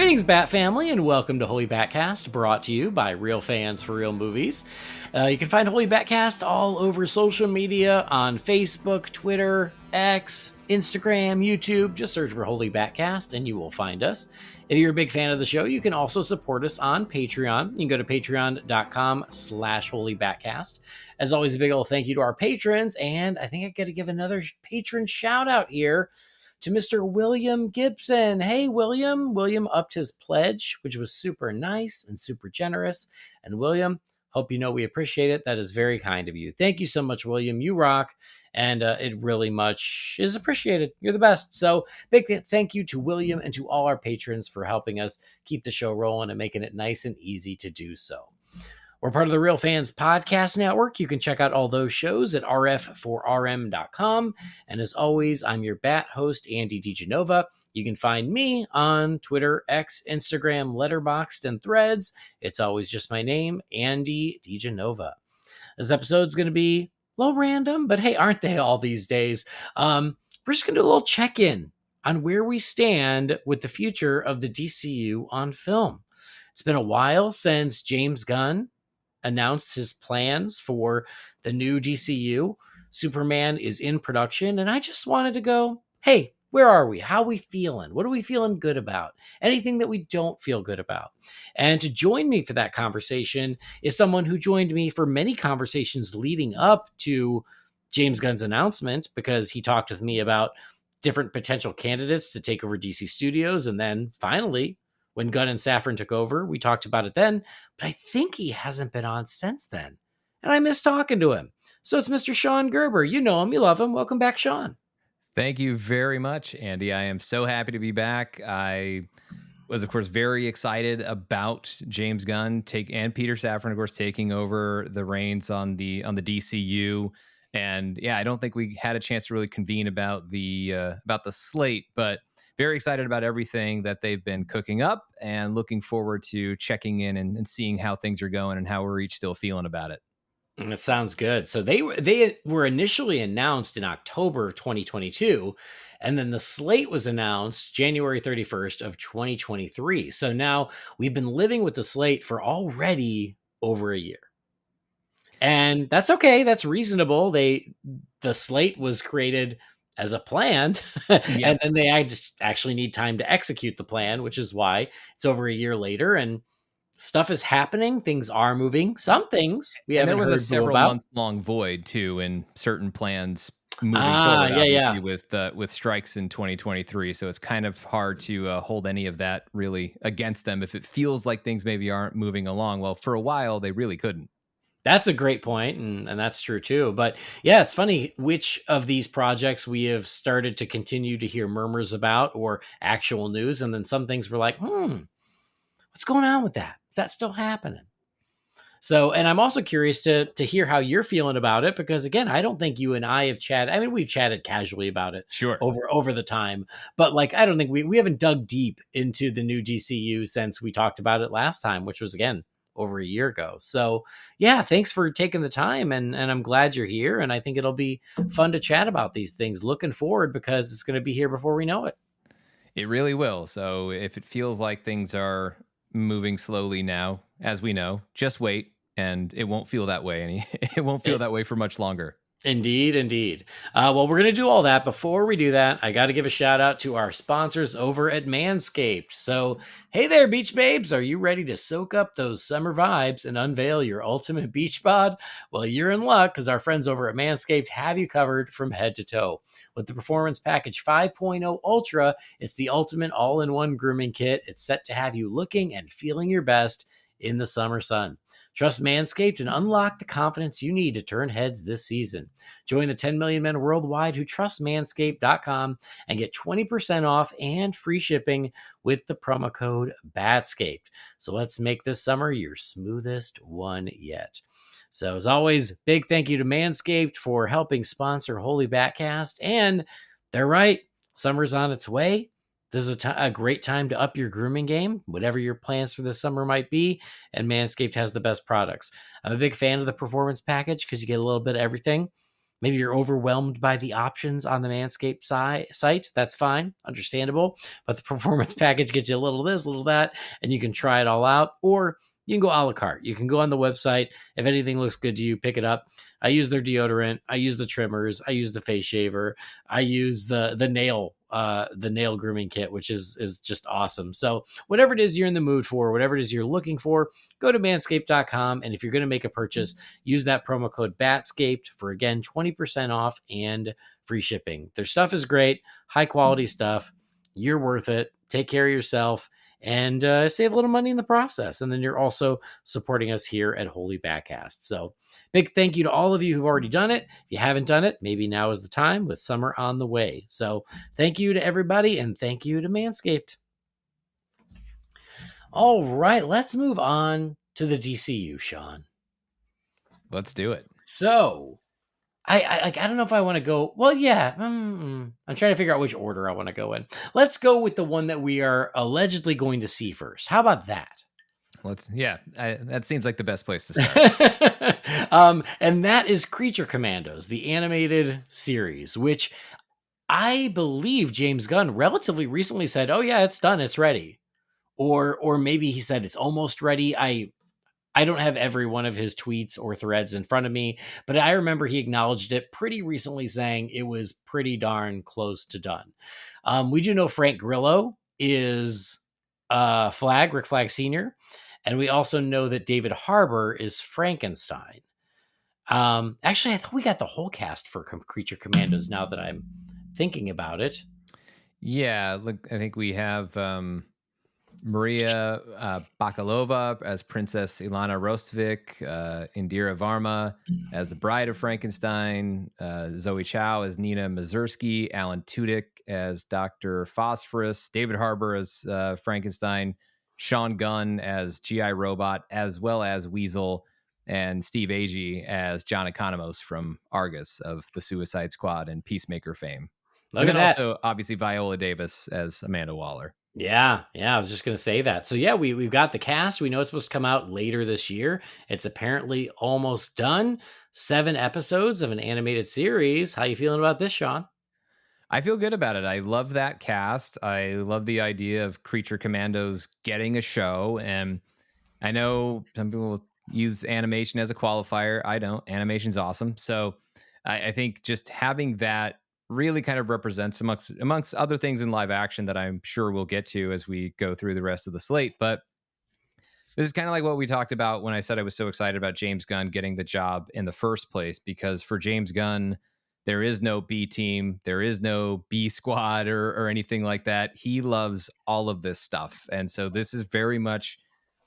Greetings, Bat Family, and welcome to Holy BatCast, brought to you by real fans for real movies. You can find Holy BatCast all over social media on Facebook, Twitter, X, Instagram, YouTube. Just search for Holy BatCast and you will find us. If you're a big fan of the show, you can also support us on Patreon. You can go to patreon.com/holybatcast. As always, a big old thank you to our patrons, and I think I got to give another patron shout out here to Mr. William Gibson. Hey, William. William upped his pledge, which was super nice and super generous. And William, hope you know we appreciate it. That is very kind of you. Thank you so much, William. You rock. And it really much is appreciated. You're the best. So big thank you to William and to all our patrons for helping us keep the show rolling and making it nice and easy to do so. We're part of the Real Fans Podcast Network. You can check out all those shows at rf4rm.com. And as always, I'm your Bat host, Andy DiGenova. You can find me on Twitter, X, Instagram, Letterboxd, and Threads. It's always just my name, Andy DiGenova. This episode's going to be a little random, but hey, aren't they all these days? We're just going to do a little check-in on where we stand with the future of the DCU on film. It's been a while since James Gunn announced his plans for the new DCU. Superman is in production, and I just wanted to go, hey, where are we? How are we feeling? What are we feeling good about? Anything that we don't feel good about? And to join me for that conversation is someone who joined me for many conversations leading up to James Gunn's announcement, because he talked with me about different potential candidates to take over DC Studios. And then finally, when Gunn and Safran took over, we talked about it then, but I think he hasn't been on since then. And I miss talking to him. So it's Mr. Sean Gerber. You know him. You love him. Welcome back, Sean. Thank you very much, Andy. I am so happy to be back. I was, of course, very excited about James Gunn and Peter Safran, of course, taking over the reins on the DCU. And yeah, I don't think we had a chance to really convene about the slate, but very excited about everything that they've been cooking up and looking forward to checking in and seeing how things are going and how we're each still feeling about it. That sounds good. So they were initially announced in October of 2022, and then the slate was announced January 31st of 2023. So now we've been living with the slate for already over a year. And that's okay. That's reasonable. The slate was created as a plan, and then they actually need time to execute the plan, which is why it's over a year later, and stuff is happening. Things are moving. Some things we haven't heard about. There was a several months long void too in certain plans moving forward, obviously, with strikes in 2023. So it's kind of hard to hold any of that really against them if it feels like things maybe aren't moving along. Well, for a while, they really couldn't. That's a great point, and that's true too. But yeah, it's funny which of these projects we have started to continue to hear murmurs about or actual news, and then some things we're like, what's going on with that? Is that still happening? So, and I'm also curious to hear how you're feeling about it, because again, I don't think you and I have chatted. I mean, we've chatted casually about it, sure, over the time, but like, I don't think we haven't dug deep into the new DCU since we talked about it last time, which was again over a year ago. So yeah, thanks for taking the time, and I'm glad you're here, and I think it'll be fun to chat about these things looking forward, because it's going to be here before we know it. It really will. So if it feels like things are moving slowly now, as we know, just wait, and it won't feel that way. It won't feel that way for much longer. Indeed. Well, we're going to do all that. Before we do that, I got to give a shout out to our sponsors over at Manscaped. So, hey there, beach babes. Are you ready to soak up those summer vibes and unveil your ultimate beach bod? Well, you're in luck, because our friends over at Manscaped have you covered from head to toe. With the Performance Package 5.0 Ultra, it's the ultimate all-in-one grooming kit. It's set to have you looking and feeling your best in the summer sun. Trust Manscaped and unlock the confidence you need to turn heads this season. Join the 10 million men worldwide who trust Manscaped.com and get 20% off and free shipping with the promo code BATSCAPED. So let's make this summer your smoothest one yet. So as always, big thank you to Manscaped for helping sponsor Holy BatCast. And they're right, summer's on its way. This is a great time to up your grooming game, whatever your plans for this summer might be, and Manscaped has the best products. I'm a big fan of the Performance Package because you get a little bit of everything. Maybe you're overwhelmed by the options on the Manscaped site. That's fine, understandable. But the performance package gets you a little of this, a little of that, and you can try it all out. Or you can go a la carte. You can go on the website. If anything looks good to you, pick it up. I use their deodorant. I use the trimmers. I use the face shaver. I use the nail grooming kit, which is just awesome. So whatever it is you're in the mood for, whatever it is you're looking for, go to manscaped.com. And if you're going to make a purchase, use that promo code BATSCAPED for, again, 20% off and free shipping. Their stuff is great, high quality stuff. You're worth it. Take care of yourself and save a little money in the process. And then you're also supporting us here at Holy BatCast. So big thank you to all of you who've already done it. If you haven't done it, maybe now is the time with summer on the way. So thank you to everybody, and thank you to Manscaped. All right, let's move on to the DCU, Sean. Let's do it. So I don't know if I want to go. Well, yeah. I'm trying to figure out which order I want to go in. Let's go with the one that we are allegedly going to see first. How about that? That seems like the best place to start. And that is Creature Commandos, the animated series, which I believe James Gunn relatively recently said, "Oh yeah, it's done, it's ready," or maybe he said it's almost ready. I don't have every one of his tweets or threads in front of me, but I remember he acknowledged it pretty recently, saying it was pretty darn close to done. We do know Frank Grillo is Rick Flag Sr., and we also know that David Harbour is Frankenstein. Actually, I thought we got the whole cast for Creature Commandos now that I'm thinking about it. Yeah, look, I think we have Maria Bakalova as Princess Ilana Rostovich, Indira Varma as the Bride of Frankenstein, Zoe Chow as Nina Mazursky, Alan Tudyk as Dr. Phosphorus, David Harbour as Frankenstein, Sean Gunn as G.I. Robot, as well as Weasel, and Steve Agee as John Economos from Argus of the Suicide Squad and Peacemaker fame. Look and at then that. also, obviously, Viola Davis as Amanda Waller. Yeah, I was just going to say that. So yeah, we've got the cast. We know it's supposed to come out later this year. It's apparently almost done. 7 episodes of an animated series. How you feeling about this, Sean? I feel good about it. I love that cast. I love the idea of Creature Commandos getting a show. And I know some people use animation as a qualifier. I don't. Animation's awesome. So I think just having that really kind of represents amongst other things in live action that I'm sure we'll get to as we go through the rest of the slate. But this is kind of like what we talked about when I said I was so excited about James Gunn getting the job in the first place, because for James Gunn, there is no B team, there is no B squad or anything like that. He loves all of this stuff. And so this is very much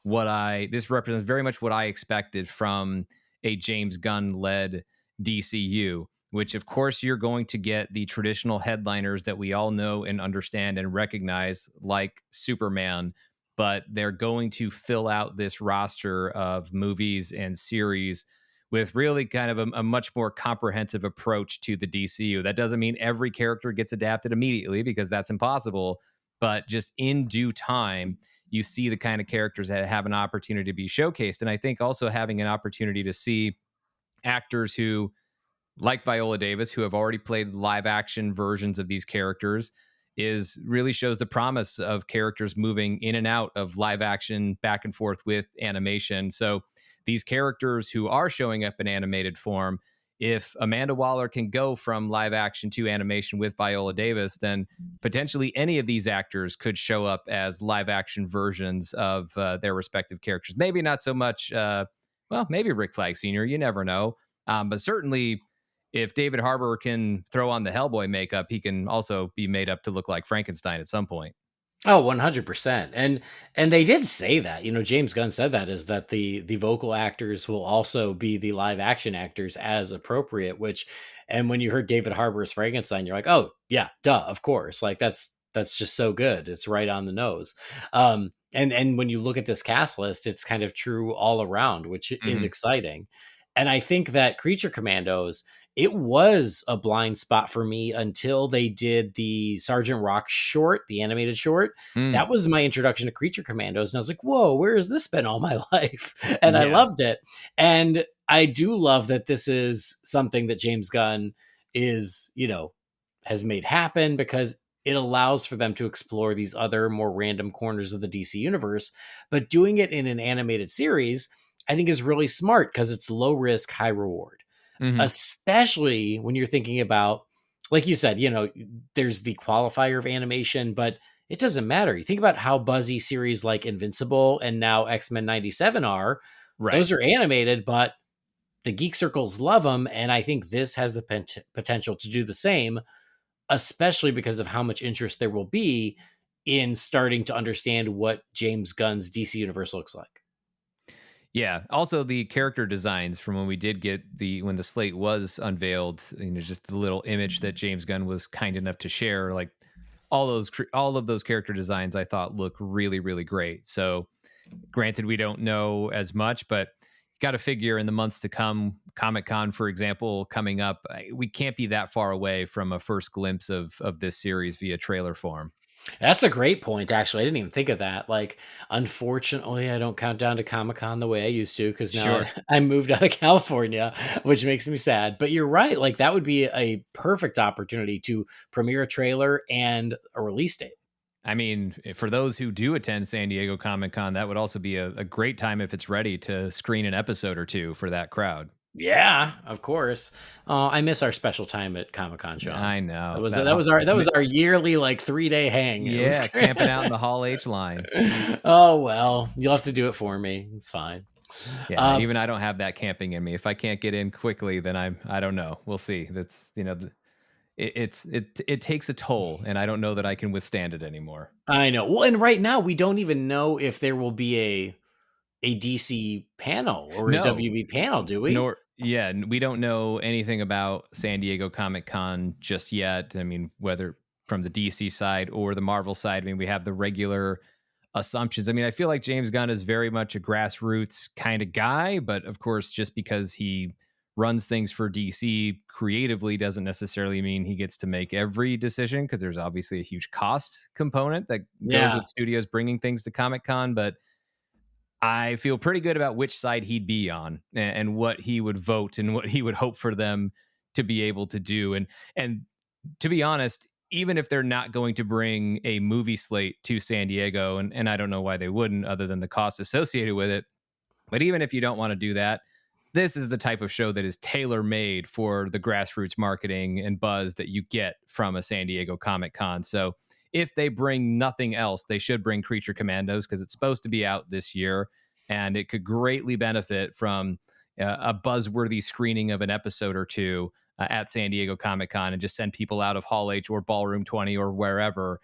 this represents very much what I expected from a James Gunn led DCU, which of course you're going to get the traditional headliners that we all know and understand and recognize, like Superman, but they're going to fill out this roster of movies and series with really kind of a much more comprehensive approach to the DCU. That doesn't mean every character gets adapted immediately, because that's impossible, but just in due time, you see the kind of characters that have an opportunity to be showcased. And I think also having an opportunity to see actors who, like Viola Davis, who have already played live action versions of these characters, is really shows the promise of characters moving in and out of live action back and forth with animation. So these characters who are showing up in animated form, if Amanda Waller can go from live action to animation with Viola Davis, then potentially any of these actors could show up as live action versions of their respective characters. Maybe not so much, maybe Rick Flag Sr., you never know. But certainly if David Harbour can throw on the Hellboy makeup, he can also be made up to look like Frankenstein at some point. Oh, 100%. And they did say that, James Gunn said that, is that the vocal actors will also be the live action actors as appropriate, and when you heard David Harbour's Frankenstein, you're like, oh yeah, duh, of course. Like that's just so good. It's right on the nose. And when you look at this cast list, it's kind of true all around, which is exciting. And I think that Creature Commandos, it was a blind spot for me until they did the Sergeant Rock short, the animated short. That was my introduction to Creature Commandos. And I was like, whoa, where has this been all my life? And I loved it. And I do love that this is something that James Gunn is, has made happen because it allows for them to explore these other more random corners of the DC universe. But doing it in an animated series, I think is really smart because it's low risk, high reward, Mhm. especially when you're thinking about, like you said, there's the qualifier of animation, but it doesn't matter. You think about how buzzy series like Invincible and now X-Men 97 are. Right. Those are animated, but the geek circles love them, and I think this has the potential to do the same, especially because of how much interest there will be in starting to understand what James Gunn's DC universe looks like. Yeah. Also, the character designs from when we did get when the slate was unveiled, just the little image that James Gunn was kind enough to share, like all of those character designs, I thought look really, really great. So, granted, we don't know as much, but you got to figure in the months to come, Comic Con, for example, coming up, we can't be that far away from a first glimpse of this series via trailer form. That's a great point, actually. I didn't even think of that. Like, unfortunately, I don't count down to Comic Con the way I used to because now I, Sure. I moved out of California, which makes me sad. But you're right. Like, that would be a perfect opportunity to premiere a trailer and a release date. I mean, for those who do attend San Diego Comic Con, that would also be a great time if it's ready to screen an episode or two for that crowd. Yeah, of course. I miss our special time at Comic Con, Sean. I That know was that was our yearly like 3-day hang. It was yeah, great. camping out in the Hall H line. Oh well, you'll have to do it for me. It's fine. Yeah, Uh, even I don't have that camping in me. If I can't get in quickly, then I don't know. We'll see. That's it takes a toll, and I don't know that I can withstand it anymore. I know. Well, and right now we don't even know if there will be a DC panel or a No, WB panel, do we? nor yeah, we don't know anything about San Diego Comic Con just yet. I mean, whether from the DC side or the Marvel side, I mean, we have the regular assumptions. I mean, I feel like James Gunn is very much a grassroots kind of guy, but of course, just because he runs things for DC creatively doesn't necessarily mean he gets to make every decision because there's obviously a huge cost component that goes Yeah. with studios bringing things to Comic Con. But I feel pretty good about which side he'd be on and what he would vote and what he would hope for them to be able to do. And to be honest, even if they're not going to bring a movie slate to San Diego, and I don't know why they wouldn't, other than the cost associated with it, but even if you don't want to do that, this is the type of show that is tailor made for the grassroots marketing and buzz that you get from a San Diego Comic Con. So if they bring nothing else, they should bring Creature Commandos because it's supposed to be out this year and it could greatly benefit from a buzzworthy screening of an episode or two at San Diego Comic Con and just send people out of Hall H or Ballroom 20 or wherever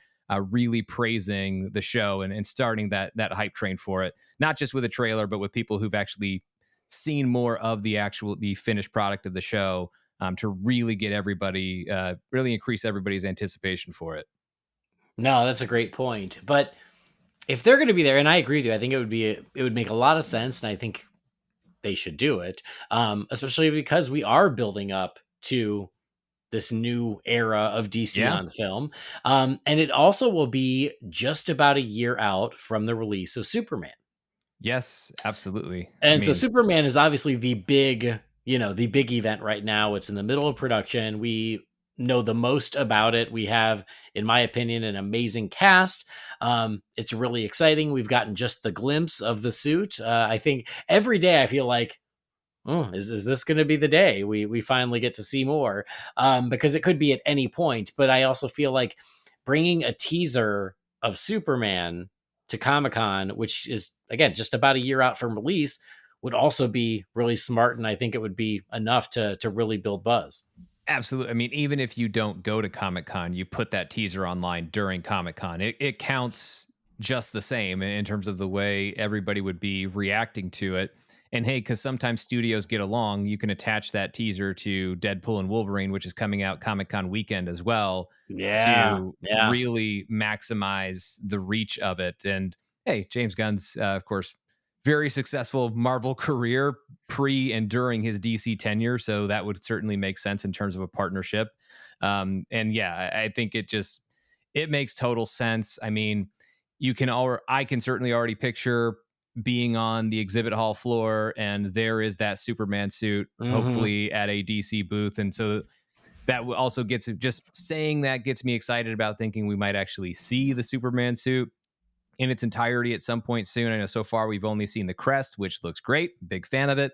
really praising the show and starting that hype train for it, not just with a trailer, but with people who've actually seen more of the finished product of the show to really get everybody, really increase everybody's anticipation for it. No, that's a great point. But if they're going to be there, and I agree with you, I think it would make a lot of sense, and I think they should do it, especially because we are building up to this new era of DC Yeah. on film. And it also will be just about a year out from the release of Superman. Yes, absolutely. I And so mean, Superman is obviously the big event right now. It's in the middle of production. We know the most about it. We have, in my opinion, an amazing cast. It's really exciting. We've gotten just the glimpse of the suit. I think every day I feel like, oh, is this going to be the day we finally get to see more? Because it could be at any point. But I also feel like bringing a teaser of Superman to Comic Con, which is again just about a year out from release, would also be really smart, and I think it would be enough to really build buzz. absolutely. I mean, even if you don't go to Comic Con, you put that teaser online during Comic Con. It counts just the same in terms of the way everybody would be reacting to it. And hey, because sometimes studios get along, you can attach that teaser to Deadpool and Wolverine, which is coming out Comic Con weekend as well, Yeah, to yeah. really maximize the reach of it. And hey, James Gunn's, of course, very successful Marvel career pre and during his DC tenure. So that would certainly make sense in terms of a partnership. And yeah, I think it makes total sense. I mean, I can certainly already picture being on the exhibit hall floor and there is that Superman suit, hopefully at a DC booth. And so that also gets, just saying that gets me excited about thinking we might actually see the Superman suit in its entirety at some point soon. I know so far we've only seen the crest, which looks great. Big fan of it.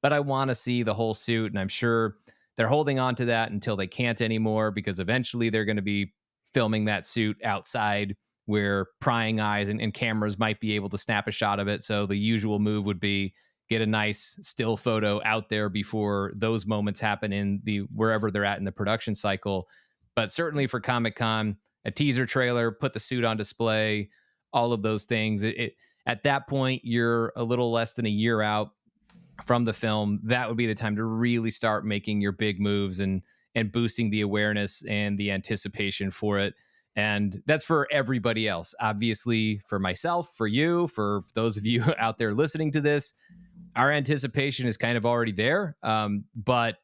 But I want to see the whole suit. And I'm sure they're holding on to that until they can't anymore, because eventually they're going to be filming that suit outside where prying eyes and cameras might be able to snap a shot of it. So the usual move would be get a nice still photo out there before those moments happen in the wherever they're at in the production cycle. But certainly for Comic-Con, a teaser trailer, put the suit on display, all of those things. At that point, you're a little less than a year out from the film. That would be the time to really start making your big moves and boosting the awareness and the anticipation for it. And that's for everybody else. Obviously, for myself, for you, for those of you out there listening to this, our anticipation is kind of already there. But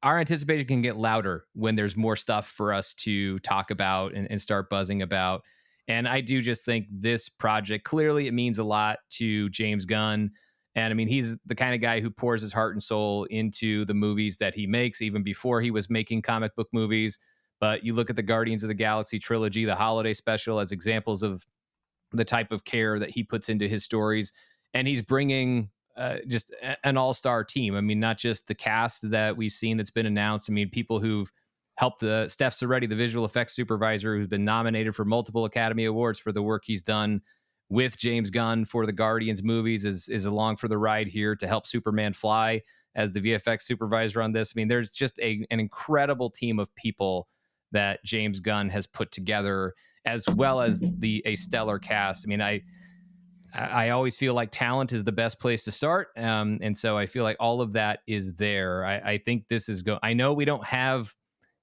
our anticipation can get louder when there's more stuff for us to talk about and start buzzing about. And I do just think this project, clearly it means a lot to James Gunn. And I mean, he's the kind of guy who pours his heart and soul into the movies that he makes, even before he was making comic book movies. But you look at the Guardians of the Galaxy trilogy, the holiday special, as examples of the type of care that he puts into his stories. And he's bringing just an all-star team. I mean, not just the cast that we've seen that's been announced. I mean, people who've helped Steph Soretti, the visual effects supervisor, who's been nominated for multiple Academy Awards for the work he's done with James Gunn for the Guardians movies, is along for the ride here to help Superman fly as the VFX supervisor on this. I mean, there's just an incredible team of people that James Gunn has put together, as well as a stellar cast. I mean, I always feel like talent is the best place to start. And so I feel like all of that is there. I think this is I know we don't have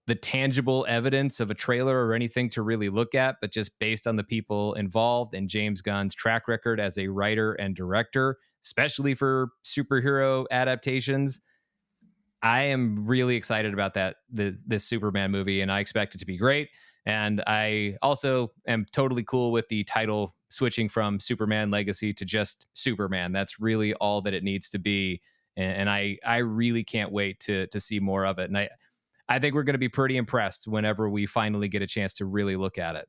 the tangible evidence of a trailer or anything to really look at, but just based on the people involved and James Gunn's track record as a writer and director, especially for superhero adaptations, I am really excited about this Superman movie, and I expect it to be great. And I also am totally cool with the title switching from Superman Legacy to just Superman. That's really all that it needs to be. And I really can't wait to see more of it. And I think we're going to be pretty impressed whenever we finally get a chance to really look at it.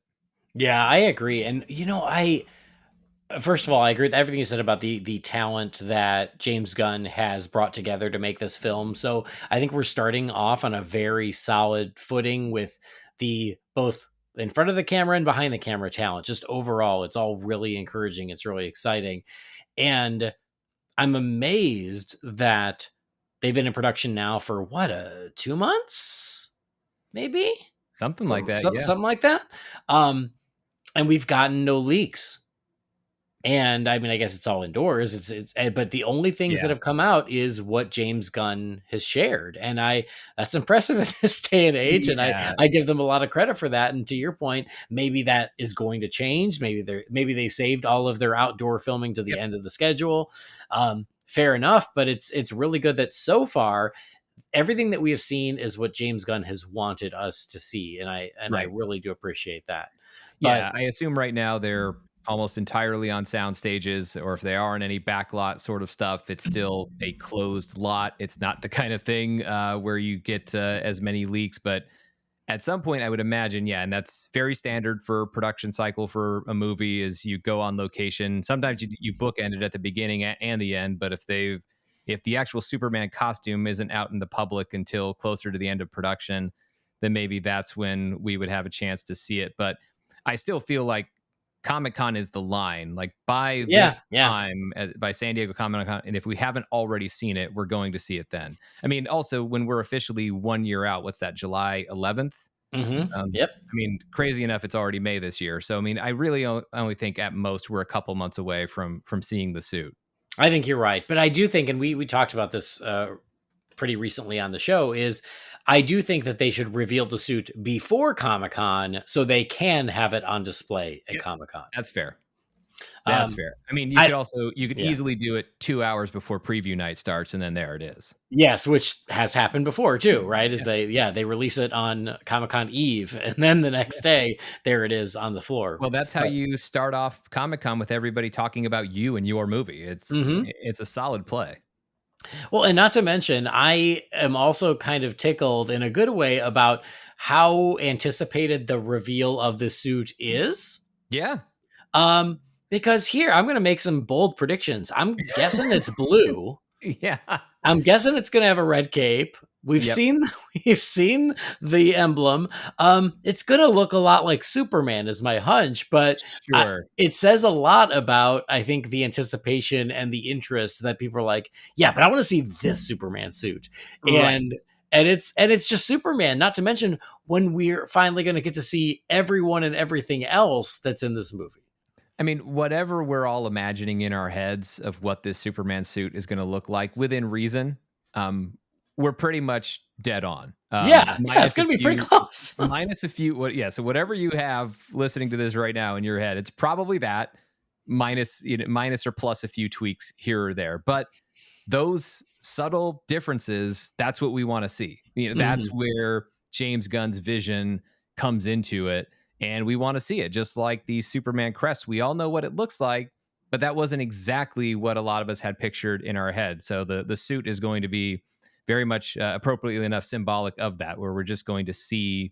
Yeah, I agree. And first of all, I agree with everything you said about the talent that James Gunn has brought together to make this film. So I think we're starting off on a very solid footing with the both in front of the camera and behind the camera talent. Just overall, it's all really encouraging. It's really exciting. And I'm amazed that they've been in production now for what, 2 months, maybe Something like that. Yeah. something like that. And we've gotten no leaks. And I mean, I guess it's all indoors. But the only things that have come out is what James Gunn has shared, and that's impressive in this day and age. And I give them a lot of credit for that. And to your point, maybe that is going to change. Maybe they saved all of their outdoor filming to the end of the schedule. Fair enough, but it's really good that so far everything that we have seen is what James Gunn has wanted us to see, and I really do appreciate that. Yeah, I assume right now they're almost entirely on sound stages, or if they are in any backlot sort of stuff, it's still a closed lot. It's not the kind of thing where you get as many leaks, but at some point I would imagine, and that's very standard for production cycle for a movie, is you go on location. Sometimes you bookend it at the beginning and the end, but if the actual Superman costume isn't out in the public until closer to the end of production, then maybe that's when we would have a chance to see it. But I still feel like Comic-Con is the line. Like by this time, by San Diego Comic-Con, and if we haven't already seen it, we're going to see it then. I mean, also when we're officially 1 year out, what's that, July 11th? Yep. I mean, crazy enough, it's already May this year. So I mean, I really only think at most we're a couple months away from seeing the suit. I think you're right, but I do think, and we talked about this pretty recently on the show, is I do think that they should reveal the suit before Comic-Con so they can have it on display at Comic-Con. That's fair. That's Um, fair. I mean, I you could yeah. easily do it 2 hours before preview night starts, and then there it is. Yes, which has happened before too, right? Is Yeah, they release it on Comic-Con Eve, and then the yeah. next day, there it is on the floor. Well, that's how But you start off Comic-Con with everybody talking about you and your movie. mhm. It's a solid play. Well, and not to mention, I am also kind of tickled in a good way about how anticipated the reveal of the suit is. Yeah. Um, because here I'm gonna make some bold predictions. I'm guessing it's blue. Yeah. I'm guessing it's gonna have a red cape. We've Yep. seen we've seen the emblem. It's gonna look a lot like Superman, is my hunch, but Sure. it says a lot about, I think, the anticipation and the interest that people are like, yeah, but I want to see this Superman suit, Right. and it's just Superman. Not to mention when we're finally going to get to see everyone and everything else that's in this movie. I mean, whatever we're all imagining in our heads of what this Superman suit is gonna look like within reason, um, we're pretty much dead on. Yeah, it's going to be pretty close. Minus a few so whatever you have listening to this right now in your head, it's probably that minus, minus or plus a few tweaks here or there. But those subtle differences, that's what we want to see. That's Mhm. where James Gunn's vision comes into it. And we want to see it just like the Superman crest. We all know what it looks like, but that wasn't exactly what a lot of us had pictured in our head. So the suit is going to be very much appropriately enough symbolic of that, where we're just going to see,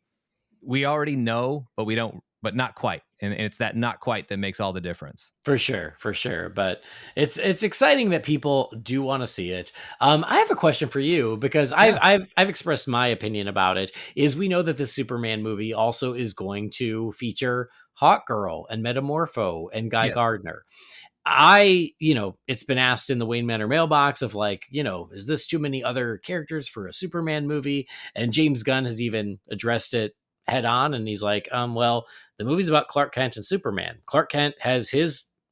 we already know, but we don't, but not quite. And it's that not quite that makes all the difference. For sure, for sure. But it's exciting that people do want to see it. I have a question for you because Yeah. I've expressed my opinion about it. Is we know that the Superman movie also is going to feature Hawk Girl and Metamorpho and Guy Yes. Gardner. It's been asked in the Wayne Manor mailbox of like, is this too many other characters for a Superman movie? And James Gunn has even addressed it head on, and he's like, well, the movie's about Clark Kent and Superman. Clark Kent has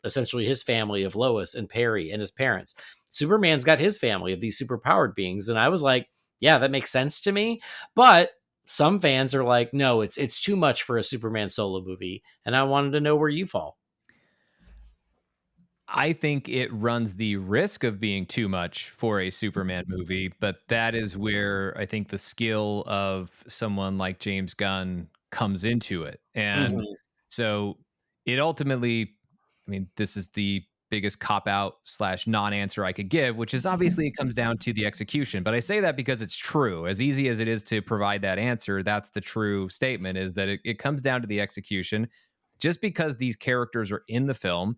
essentially his family of Lois and Perry and his parents. Superman's got his family of these superpowered beings, and I was like, yeah, that makes sense to me. But some fans are like, no, it's too much for a Superman solo movie, and I wanted to know where you fall. I think it runs the risk of being too much for a Superman movie, but that is where I think the skill of someone like James Gunn comes into it. And Mhm. so it ultimately, I mean, this is the biggest cop out slash non answer I could give, which is obviously it comes down to the execution. But I say that because it's true. As easy as it is to provide that answer, that's the true statement, is that it comes down to the execution. Just because these characters are in the film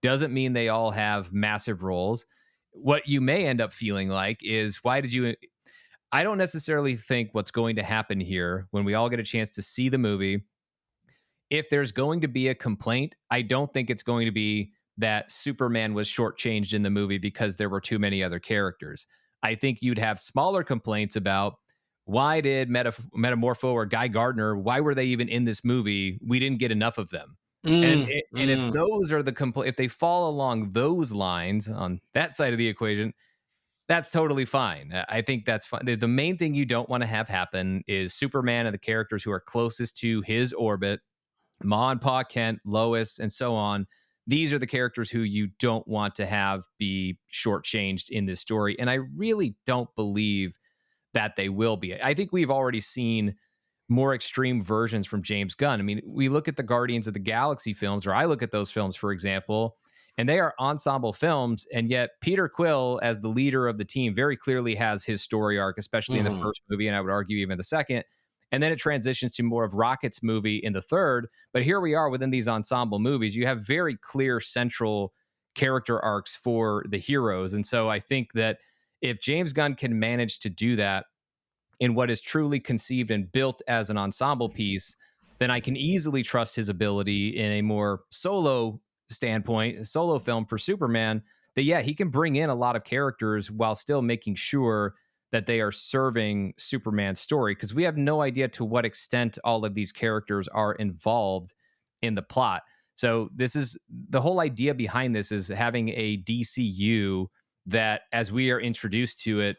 doesn't mean they all have massive roles. What you may end up feeling like is, why did you? I don't necessarily think what's going to happen here when we all get a chance to see the movie, if there's going to be a complaint, I don't think it's going to be that Superman was shortchanged in the movie because there were too many other characters. I think you'd have smaller complaints about, why did Metamorpho or Guy Gardner, why were they even in this movie? We didn't get enough of them. And Mm, and if mm. those are if they fall along those lines on that side of the equation, that's totally fine. I think that's fine. The main thing you don't want to have happen is Superman and the characters who are closest to his orbit, Ma and Pa Kent, Lois, and so on. These are the characters who you don't want to have be shortchanged in this story. And I really don't believe that they will be. I think we've already seen more extreme versions from James Gunn. I mean, we look at the Guardians of the Galaxy films, or I look at those films, for example, and they are ensemble films. And yet, Peter Quill, as the leader of the team, very clearly has his story arc, especially in the Mhm. first movie, and I would argue even the second. And then it transitions to more of Rocket's movie in the third. But here we are within these ensemble movies. You have very clear central character arcs for the heroes. And so I think that if James Gunn can manage to do that in what is truly conceived and built as an ensemble piece, then I can easily trust his ability in a more solo standpoint, a solo film for Superman, that, yeah, he can bring in a lot of characters while still making sure that they are serving Superman's story, because we have no idea to what extent all of these characters are involved in the plot. So this is the whole idea behind this, is having a DCU that, as we are introduced to it,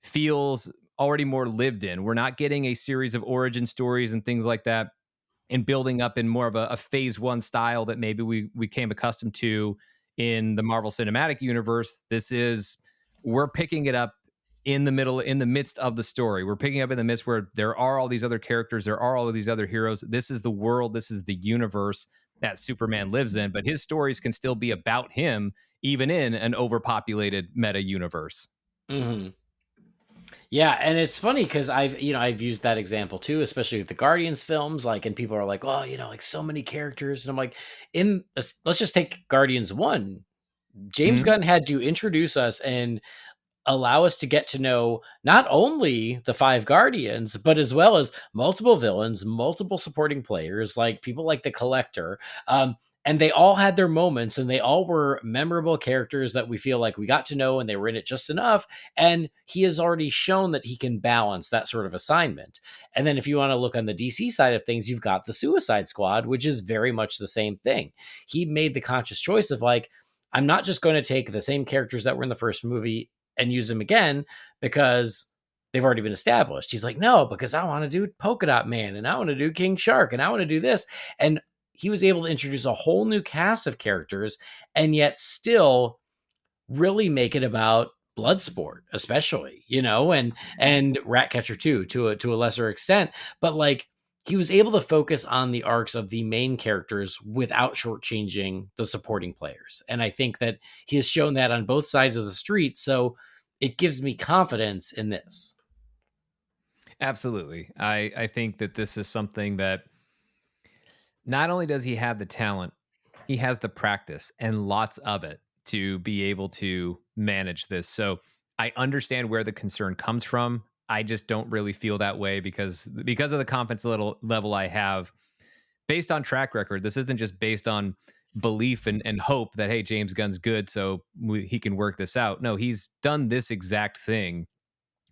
feels already more lived in. We're not getting a series of origin stories and things like that. and building up in more of a phase one style that maybe we came accustomed to in the Marvel Cinematic Universe. We're picking it up in the midst of the story. We're picking up in the midst where there are all these other characters, there are all of these other heroes. This is the world, this is the universe that Superman lives in, but his stories can still be about him, even in an overpopulated meta universe. Mm-hmm. Yeah, and it's funny because I've used that example too, especially with the Guardians films. Like, and people are like, "Oh, like so many characters," and I'm like, let's just take Guardians 1. James Mhm. Gunn had to introduce us and allow us to get to know not only the five Guardians, but as well as multiple villains, multiple supporting players, like people like the Collector. And they all had their moments, and they all were memorable characters that we feel like we got to know, and they were in it just enough. And he has already shown that he can balance that sort of assignment. And then if you want to look on the DC side of things, you've got the Suicide Squad, which is very much the same thing. He made the conscious choice of like, I'm not just going to take the same characters that were in the first movie and use them again because they've already been established. He's like, no, because I want to do Polka Dot Man, and I want to do King Shark, and I want to do this. And he was able to introduce a whole new cast of characters and yet still really make it about Bloodsport, especially, and Ratcatcher too, to a lesser extent. But like, he was able to focus on the arcs of the main characters without shortchanging the supporting players. And I think that he has shown that on both sides of the street. So it gives me confidence in this. Absolutely. I think that this is something that not only does he have the talent, he has the practice and lots of it to be able to manage this. So I understand where the concern comes from. I just don't really feel that way because of the confidence level I have based on track record. This isn't just based on belief and hope that hey, James Gunn's good, so he can work this out. No, he's done this exact thing.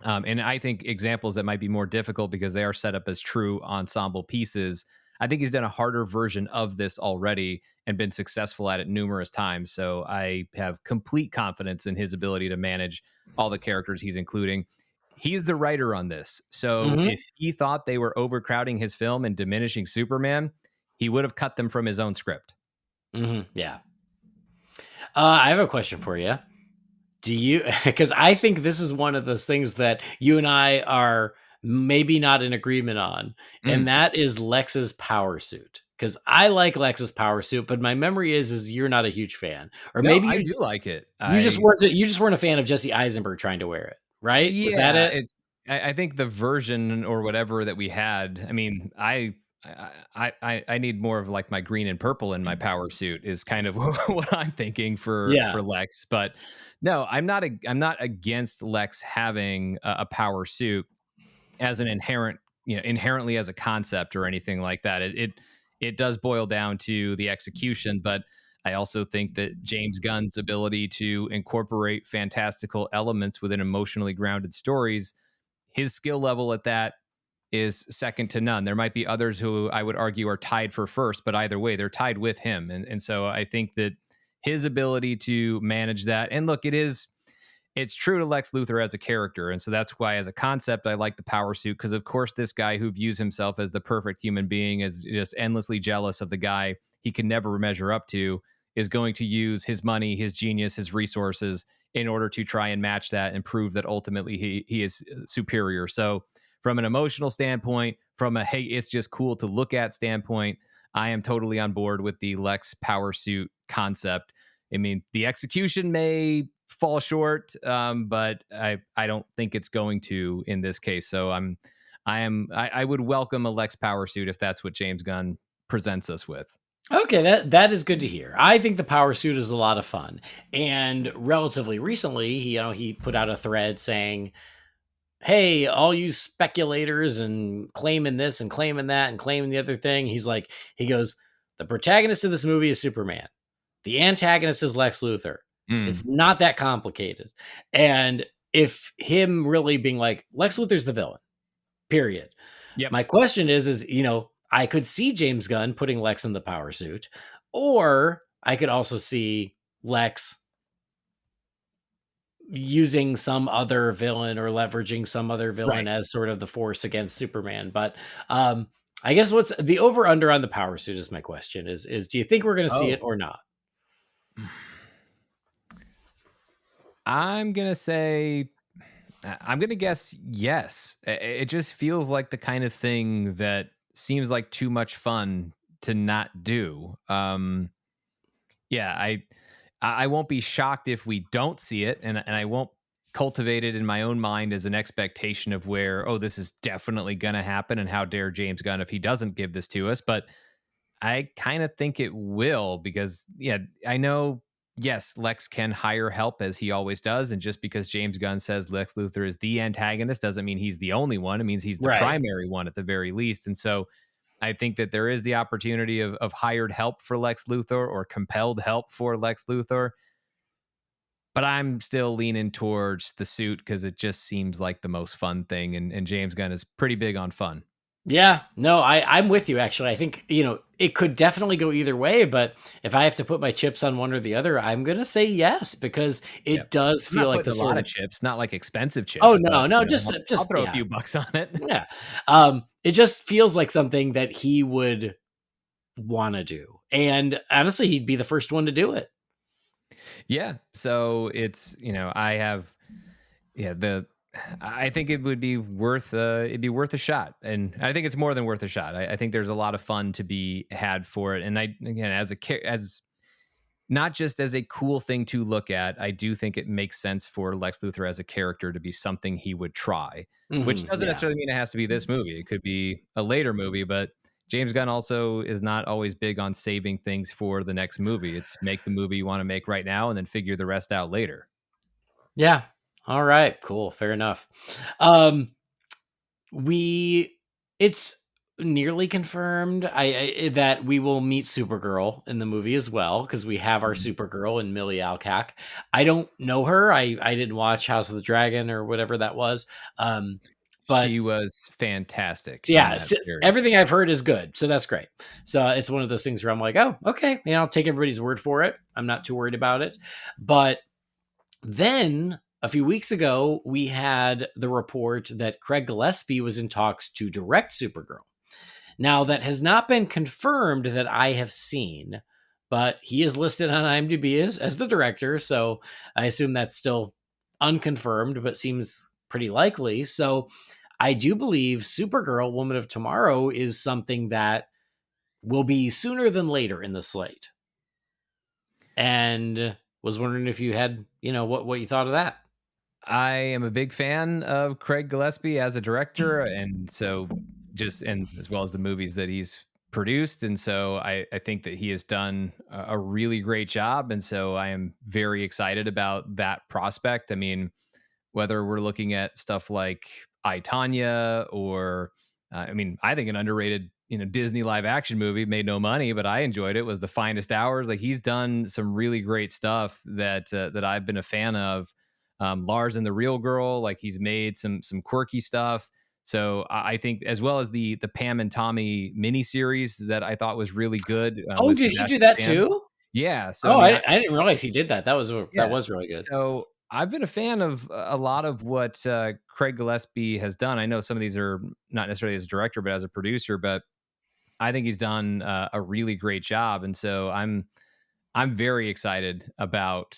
And I think examples that might be more difficult because they are set up as true ensemble pieces. I think he's done a harder version of this already and been successful at it numerous times. So I have complete confidence in his ability to manage all the characters he's including. He's the writer on this. So Mm-hmm. if he thought they were overcrowding his film and diminishing Superman, he would have cut them from his own script. Mm-hmm. Yeah. I have a question for you. Do you, because I think this is one of those things that you and I are maybe not in agreement on, and Mm. that is Lex's power suit. Because I like Lex's power suit, but my memory is you're not a huge fan, or No, maybe I you do like it. you just weren't a fan of Jesse Eisenberg trying to wear it, right? Was that Yeah, it? it's I think the version or whatever that we had, I mean, I need more of like my green and purple in my power suit is kind of what I'm thinking Yeah. for Lex. But no, I'm not against Lex having a power suit as an inherently as a concept or anything like that. It does boil down to the execution, but I also think that James Gunn's ability to incorporate fantastical elements within emotionally grounded stories, his skill level at that is second to none. There might be others who I would argue are tied for first, but either way, they're tied with him. And so I think that his ability to manage that, and look, it's true to Lex Luthor as a character. And so that's why, as a concept, I like the power suit. Because, of course, this guy who views himself as the perfect human being is just endlessly jealous of the guy he can never measure up to, is going to use his money, his genius, his resources in order to try and match that and prove that ultimately he is superior. So, from an emotional standpoint, from a hey, it's just cool to look at standpoint, I am totally on board with the Lex power suit concept. I mean, the execution may fall short, but I don't think it's going to in this case. So I would welcome a Lex power suit if that's what James Gunn presents us with. Okay, that is good to hear. I think the power suit is a lot of fun. And relatively recently, he put out a thread saying, hey, all you speculators and claiming this and claiming that and claiming the other thing. He goes, the protagonist of this movie is Superman. The antagonist is Lex Luthor. Mm, It's not that complicated. And if him really being like, Lex Luthor's the villain, period. yep. My question is, I could see James Gunn putting Lex in the power suit, or I could also see Lex using some other villain or leveraging some other villain Right. as sort of the force against Superman. But um, I guess what's the over under on the power suit is my question. Is do you think we're going to see Oh, it or not? I'm gonna say I'm gonna guess yes. It just feels like the kind of thing that seems like too much fun to not do. Yeah, I won't be shocked if we don't see it, and I won't cultivate it in my own mind as an expectation of where, oh, this is definitely gonna happen, and how dare James Gunn if he doesn't give this to us. But I kind of think it will because, yeah, I know, yes, Lex can hire help as he always does. And just because James Gunn says Lex Luthor is the antagonist doesn't mean he's the only one. It means he's the Right. primary one at the very least. And so I think that there is the opportunity of hired help for Lex Luthor or compelled help for Lex Luthor. But I'm still leaning towards the suit because it just seems like the most fun thing. And James Gunn is pretty big on fun. Yeah, no, I'm with you actually. I think, it could definitely go either way, but if I have to put my chips on one or the other, I'm going to say yes because Yep. it does I'm feel not like putting the a lot sort of of. chips, not like expensive Oh chips, but no, I'll just throw a yeah. few bucks on it. Yeah. It just feels like something that he would want to do. And honestly, he'd be the first one to do it. Yeah. So it's, I have, yeah, I think it would be worth, it'd be worth a shot. And I think it's more than worth a shot. I think there's a lot of fun to be had for it. And again, as not just as a cool thing to look at, I do think it makes sense for Lex Luthor as a character to be something he would try, which doesn't Yeah. necessarily mean it has to be this movie. It could be a later movie, but James Gunn also is not always big on saving things for the next movie. It's make the movie you want to make right now and then figure the rest out later. Yeah. All right. Cool. Fair enough. Um, we it's nearly confirmed that we will meet Supergirl in the movie as well because we have our Mhm. Supergirl in Millie Alcock. I don't know her. I didn't watch House of the Dragon or whatever that was. But She was fantastic in yeah, that series. everything I've heard is good, so that's great. So it's one of those things where I'm like, oh, okay, I'll take everybody's word for it. I'm not too worried about it. But then a few weeks ago, we had the report that Craig Gillespie was in talks to direct Supergirl. Now, that has not been confirmed that I have seen, but he is listed on IMDb as the director. So I assume that's still unconfirmed, but seems pretty likely. So I do believe Supergirl, Woman of Tomorrow, is something that will be sooner than later in the slate. And was wondering if you had, what you thought of that. I am a big fan of Craig Gillespie as a director, and so and as well as the movies that he's produced, and so I think that he has done a really great job, and so I am very excited about that prospect. I mean, whether we're looking at stuff like I Tanya or I mean, I think an underrated Disney live action movie made no money, but I enjoyed it. Was The Finest Hours. Like he's done some really great stuff that I've been a fan of. Lars and the Real Girl, like he's made some quirky stuff. So I think as well as the Pam and Tommy miniseries that I thought was really good Oh, with did he do Sebastian that Stan. too? Yeah. So I Oh, mean, I didn't realize he did that. That yeah. was really good. So I've been a fan of a lot of what Craig Gillespie has done. I know some of these are not necessarily as a director, but as a producer. But I think he's done a really great job, and so I'm very excited about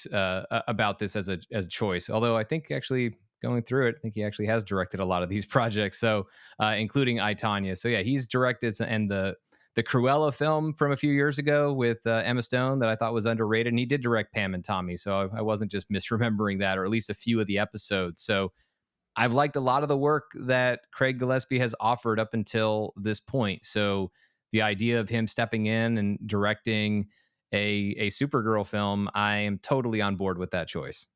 this as a choice. Although I think actually going through it, I think he actually has directed a lot of these projects. So including I Tanya. So yeah, he's directed and the Cruella film from a few years ago with Emma Stone that I thought was underrated, and he did direct Pam and Tommy. So I wasn't just misremembering that, or at least a few of the episodes. So I've liked a lot of the work that Craig Gillespie has offered up until this point. So the idea of him stepping in and directing a Supergirl film, I am totally on board with that choice.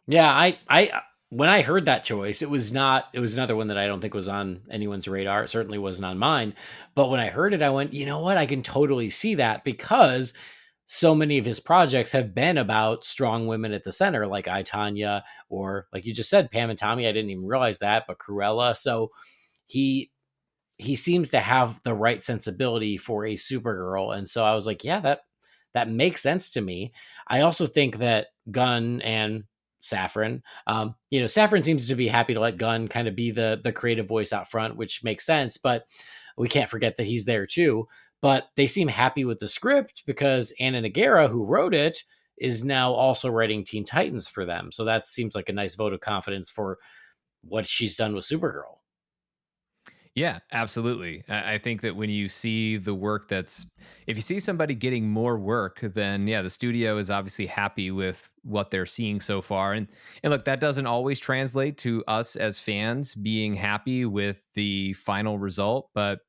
Yeah, I when I heard that choice, it was another one that I don't think was on anyone's radar. It certainly wasn't on mine. But when I heard it, I went, you know what? I can totally see that because so many of his projects have been about strong women at the center, like I Tanya, or like you just said, Pam and Tommy. I didn't even realize that, but Cruella. So he he seems to have the right sensibility for a Supergirl. And so I was like, yeah, that makes sense to me. I also think that Gunn and Saffron, Saffron seems to be happy to let Gunn kind of be the creative voice out front, which makes sense. But We can't forget that he's there too. But they seem happy with the script because Anna Nagara, who wrote it, is now also writing Teen Titans for them. So that seems like a nice vote of confidence for what she's done with Supergirl. Yeah, absolutely. I think that when you see the work if you see somebody getting more work, then yeah, the studio is obviously happy with what they're seeing so far. And look, that doesn't always translate to us as fans being happy with the final result. But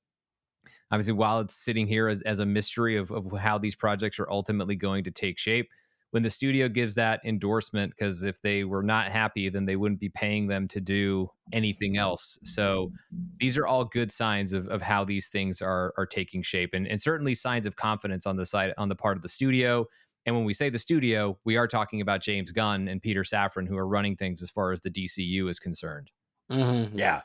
obviously, while it's sitting here as a mystery of how these projects are ultimately going to take shape, when the studio gives that endorsement, because if they were not happy, then they wouldn't be paying them to do anything else. So these are all good signs of how these things are taking shape, and certainly signs of confidence on the part of the studio. And when we say the studio, we are talking about James Gunn and Peter Safran, who are running things as far as the DCU is concerned. Yeah.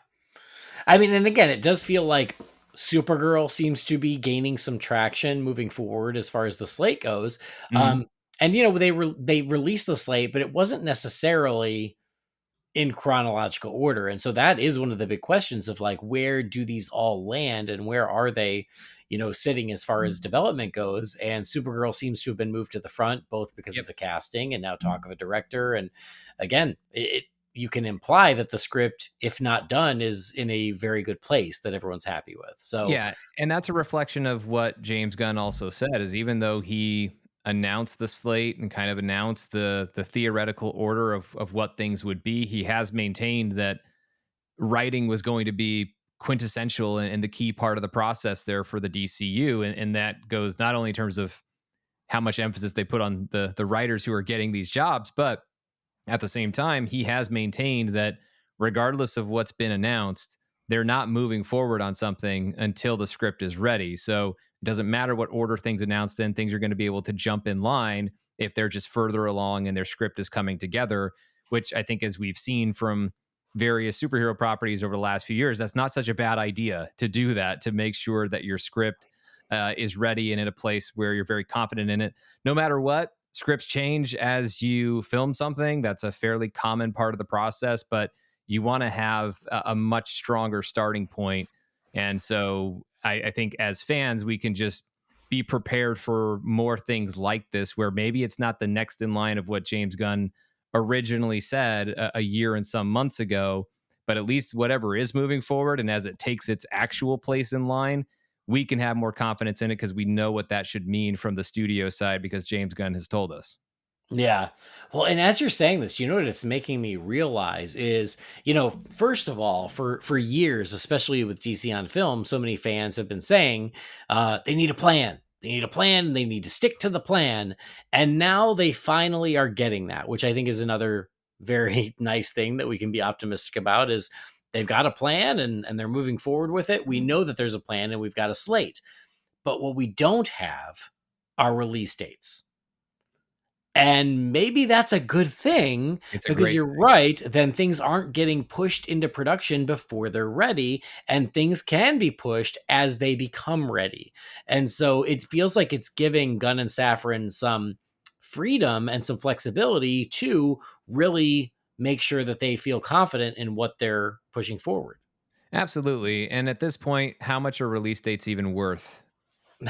I mean, and again, it does feel like Supergirl seems to be gaining some traction moving forward as far as the slate goes. Mhm. And they released the slate, but it wasn't necessarily in chronological order. And so that is one of the big questions of like, where do these all land and where are they, sitting as far as development goes? And Supergirl seems to have been moved to the front, both because of Yep. the casting and now talk of a director. And again, you can imply that the script, if not done, is in a very good place that everyone's happy with. So, Yeah, and that's a reflection of what James Gunn also said is even though he announced the slate and kind of announced the theoretical order of what things would be, he has maintained that writing was going to be quintessential and the key part of the process there for the DCU. And that goes not only in terms of how much emphasis they put on the writers who are getting these jobs, but at the same time, he has maintained that regardless of what's been announced, they're not moving forward on something until the script is ready. So it doesn't matter what order things announced in, things are going to be able to jump in line if they're just further along and their script is coming together, which I think, as we've seen from various superhero properties over the last few years, that's not such a bad idea to do that, to make sure that your script is ready and in a place where you're very confident in it. No matter what, scripts change as you film something. That's a fairly common part of the process, but you want to have a much stronger starting point. And so I think as fans, we can just be prepared for more things like this, where maybe it's not the next in line of what James Gunn originally said a year and some months ago, but at least whatever is moving forward and as it takes its actual place in line, we can have more confidence in it because we know what that should mean from the studio side because James Gunn has told us. yeah. Well, and as you're saying this, what it's making me realize is, first of all, for years, especially with DC on film, so many fans have been saying they need a plan. They need a plan. They need to stick to the plan. And now they finally are getting that, which I think is another very nice thing that we can be optimistic about is they've got a plan and they're moving forward with it. We know that there's a plan and we've got a slate. But what we don't have are release dates. And maybe that's a good thing It's a because great you're thing. right. Then things aren't getting pushed into production before they're ready, and things can be pushed as they become ready. And so it feels like it's giving Gunn and Safran some freedom and some flexibility to really make sure that they feel confident in what they're pushing forward. Absolutely. And at this point, how much are release dates even worth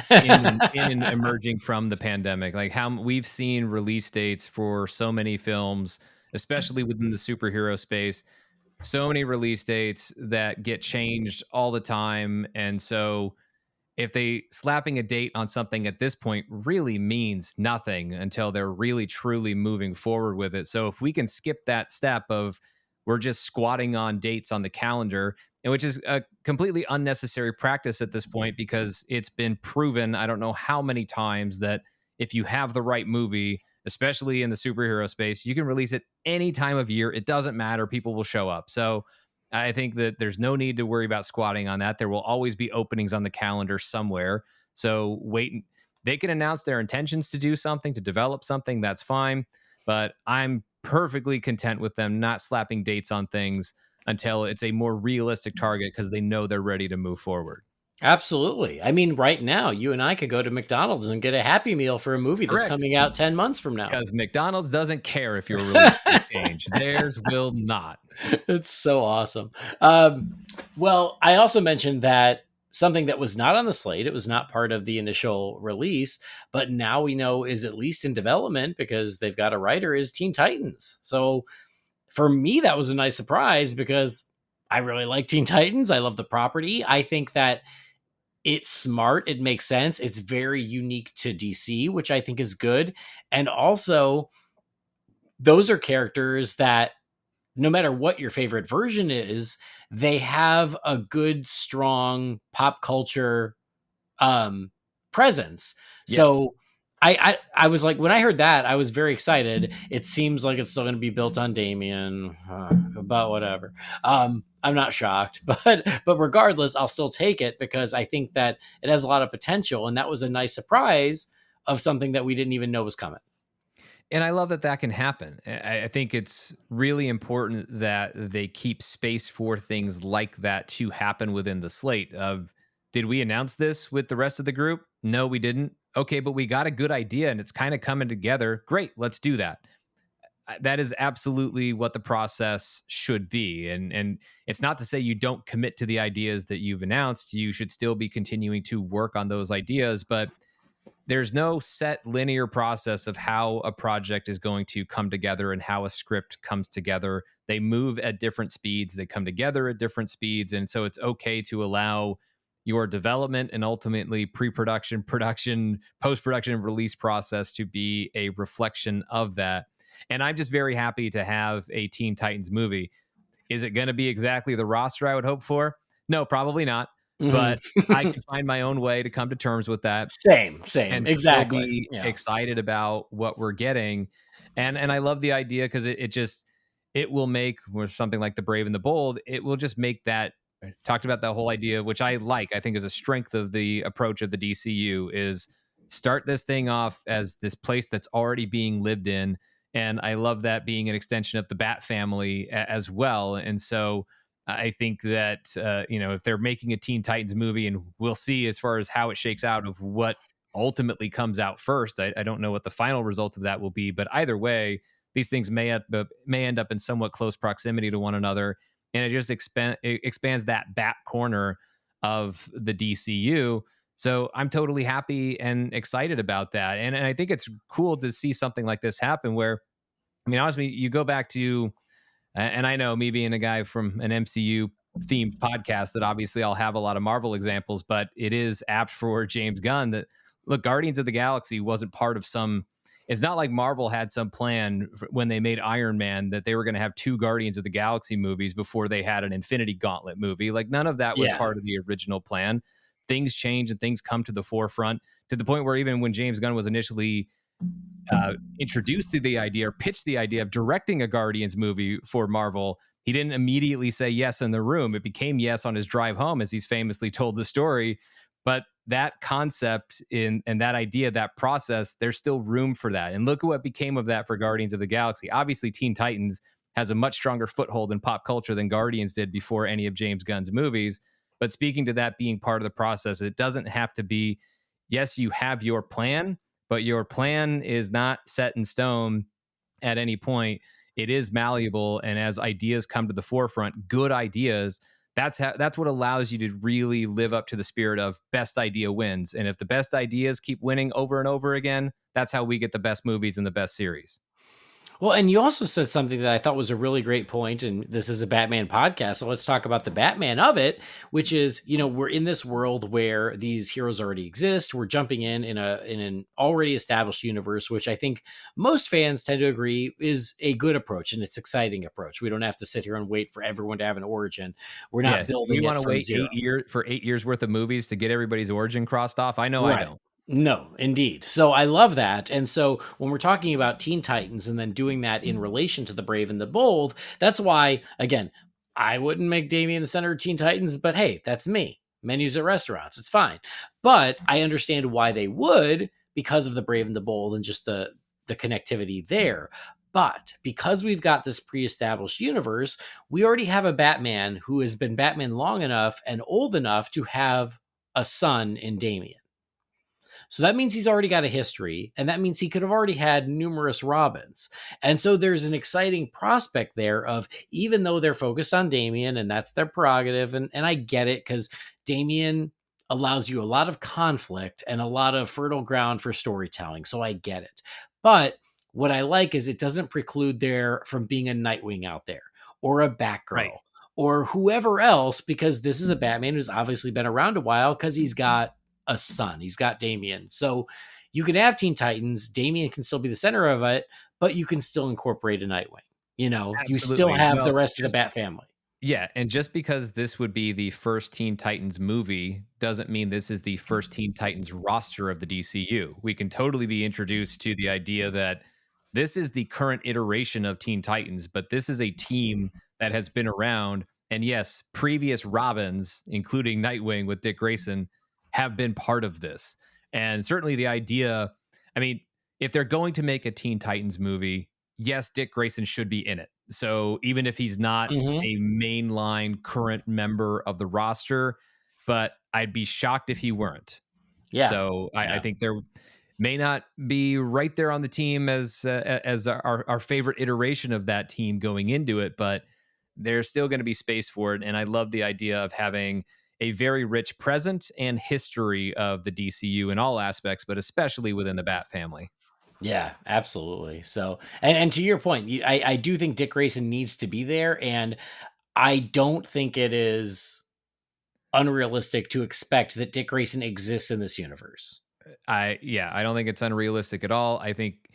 in and emerging from the pandemic? Like how we've seen release dates for so many films, especially within the superhero space, so many release dates that get changed all the time. And so if they slapping a date on something at this point really means nothing until they're really truly moving forward with it. So if we can skip that step of we're just squatting on dates on the calendar, and which is a completely unnecessary practice at this point because it's been proven I don't know how many times that if you have the right movie, especially in the superhero space, you can release it any time of year. It doesn't matter, people will show up. So I think that there's no need to worry about squatting on that. There will always be openings on the calendar somewhere. So wait, they can announce their intentions to do something, to develop something. That's fine. But I'm perfectly content with them not slapping dates on things until it's a more realistic target because they know they're ready to move forward. Absolutely. I mean, right now, you and I could go to McDonald's and get a Happy Meal for a movie that's Correct. coming out 10 months from now. Because McDonald's doesn't care if your release date change. Theirs will not. It's so awesome. Well, I also mentioned that something that was not on the slate. It was not part of the initial release, but now we know is at least in development because they've got a writer, is Teen Titans. So for me, that was a nice surprise because I really like Teen Titans. I love the property. I think that it's smart. It makes sense. It's very unique to DC, which I think is good. And also, those are characters that no matter what your favorite version is, they have a good, strong pop culture um, presence. Yes. So I was like, when I heard that, I was very excited. It seems like it's still going to be built on Damien, but whatever. I'm not shocked, but regardless, I'll still take it because I think that it has a lot of potential, and that was a nice surprise of something that we didn't even know was coming. And I love that that can happen. I think it's really important that they keep space for things like that to happen within the slate of, did we announce this with the rest of the group? No, we didn't. Okay, but we got a good idea and it's kind of coming together. Great, let's do that. That is absolutely what the process should be. And it's not to say you don't commit to the ideas that you've announced. You should still be continuing to work on those ideas, but there's no set linear process of how a project is going to come together and how a script comes together. They move at different speeds, they come together at different speeds. And so it's okay to allow your development and ultimately pre-production, production, post-production, and release process to be a reflection of that. And I'm just very happy to have a Teen Titans movie. Is it going to be exactly the roster I would hope for? No, probably not. But I Mhm. can find my own way to come to terms with that Same, and still exactly. be Yeah. excited about what we're getting. And I love the idea because it just, it will make, with something like the Brave and the Bold, it will just make that, talked about that whole idea, which I like, I think is a strength of the approach of the DCU, is start this thing off as this place that's already being lived in. And I love that being an extension of the Bat family as well. And so I think that if they're making a Teen Titans movie, and we'll see as far as how it shakes out of what ultimately comes out first. I don't know what the final result of that will be, but either way, these things may end up in somewhat close proximity to one another, and it just it expands that back corner of the DCU. So I'm totally happy and excited about that, and I think it's cool to see something like this happen. Where, I mean, honestly, you go back to, and I know, me being a guy from an MCU themed podcast, that obviously I'll have a lot of Marvel examples, but it is apt for James Gunn that, look, Guardians of the Galaxy wasn't part of some, it's not like Marvel had some plan when they made Iron Man that they were going to have two Guardians of the Galaxy movies before they had an Infinity Gauntlet movie. Like, none of that was Yeah. part of the original plan. Things change and things come to the forefront, to the point where even when James Gunn was initially introduced to the idea or pitched the idea of directing a Guardians movie for Marvel, he didn't immediately say yes in the room. It became yes on his drive home, as he's famously told the story. But that concept and that idea, that process, there's still room for that. And look at what became of that for Guardians of the Galaxy. Obviously, Teen Titans has a much stronger foothold in pop culture than Guardians did before any of James Gunn's movies. But speaking to that being part of the process, it doesn't have to be, yes, you have your plan, but your plan is not set in stone at any point. It is malleable, and as ideas come to the forefront, good ideas, that's what allows you to really live up to the spirit of best idea wins. And if the best ideas keep winning over and over again, that's how we get the best movies and the best series. Well, and you also said something that I thought was a really great point, and this is a Batman podcast, so let's talk about the Batman of it, which is, we're in this world where these heroes already exist. We're jumping in an already established universe, which I think most fans tend to agree is a good approach and it's exciting approach. We don't have to sit here and wait for everyone to have an origin. We're not Yeah, we building want it to from wait zero. 8 years for 8 years worth of movies to get everybody's origin crossed off. I know I Right. don't. No, indeed. So I love that. And so when we're talking about Teen Titans and then doing that in relation to the Brave and the Bold, that's why, again, I wouldn't make Damien the center of Teen Titans, but hey, that's me. Menus at restaurants, it's fine. But I understand why they would because of the Brave and the Bold and just the connectivity there. But because we've got this pre-established universe, we already have a Batman who has been Batman long enough and old enough to have a son in Damien. So that means he's already got a history, and that means he could have already had numerous Robins. And so there's an exciting prospect there of, even though they're focused on Damien and that's their prerogative, and I get it because Damien allows you a lot of conflict and a lot of fertile ground for storytelling. So I get it. But what I like is it doesn't preclude there from being a Nightwing out there or a Right. Batgirl or whoever else, because this is a Batman who's obviously been around a while because he's got a son. He's got Damian. So you can have Teen Titans. Damian can still be the center of it, but you can still incorporate a Nightwing. You still Absolutely. have the Well, rest of the just Bat family. yeah, and just because this would be the first Teen Titans movie doesn't mean this is the first Teen Titans roster of the DCU. We can totally be introduced to the idea that this is the current iteration of Teen Titans, but this is a team that has been around. And yes, previous Robins, including Nightwing with Dick Grayson, have been part of this. And certainly the idea, I mean, if they're going to make a Teen Titans movie, yes, Dick Grayson should be in it. So even if he's not Mhm. a mainline current member of the roster, but I'd be shocked if he weren't. Yeah. So I Yeah. think there may not be right there on the team as our favorite iteration of that team going into it, but there's still going to be space for it. And I love the idea of having a very rich present and history of the DCU in all aspects, but especially within the Bat family. Yeah, absolutely. So, and to your point, I do think Dick Grayson needs to be there, and I don't think it is unrealistic to expect that Dick Grayson exists in this universe. I don't think it's unrealistic at all. I think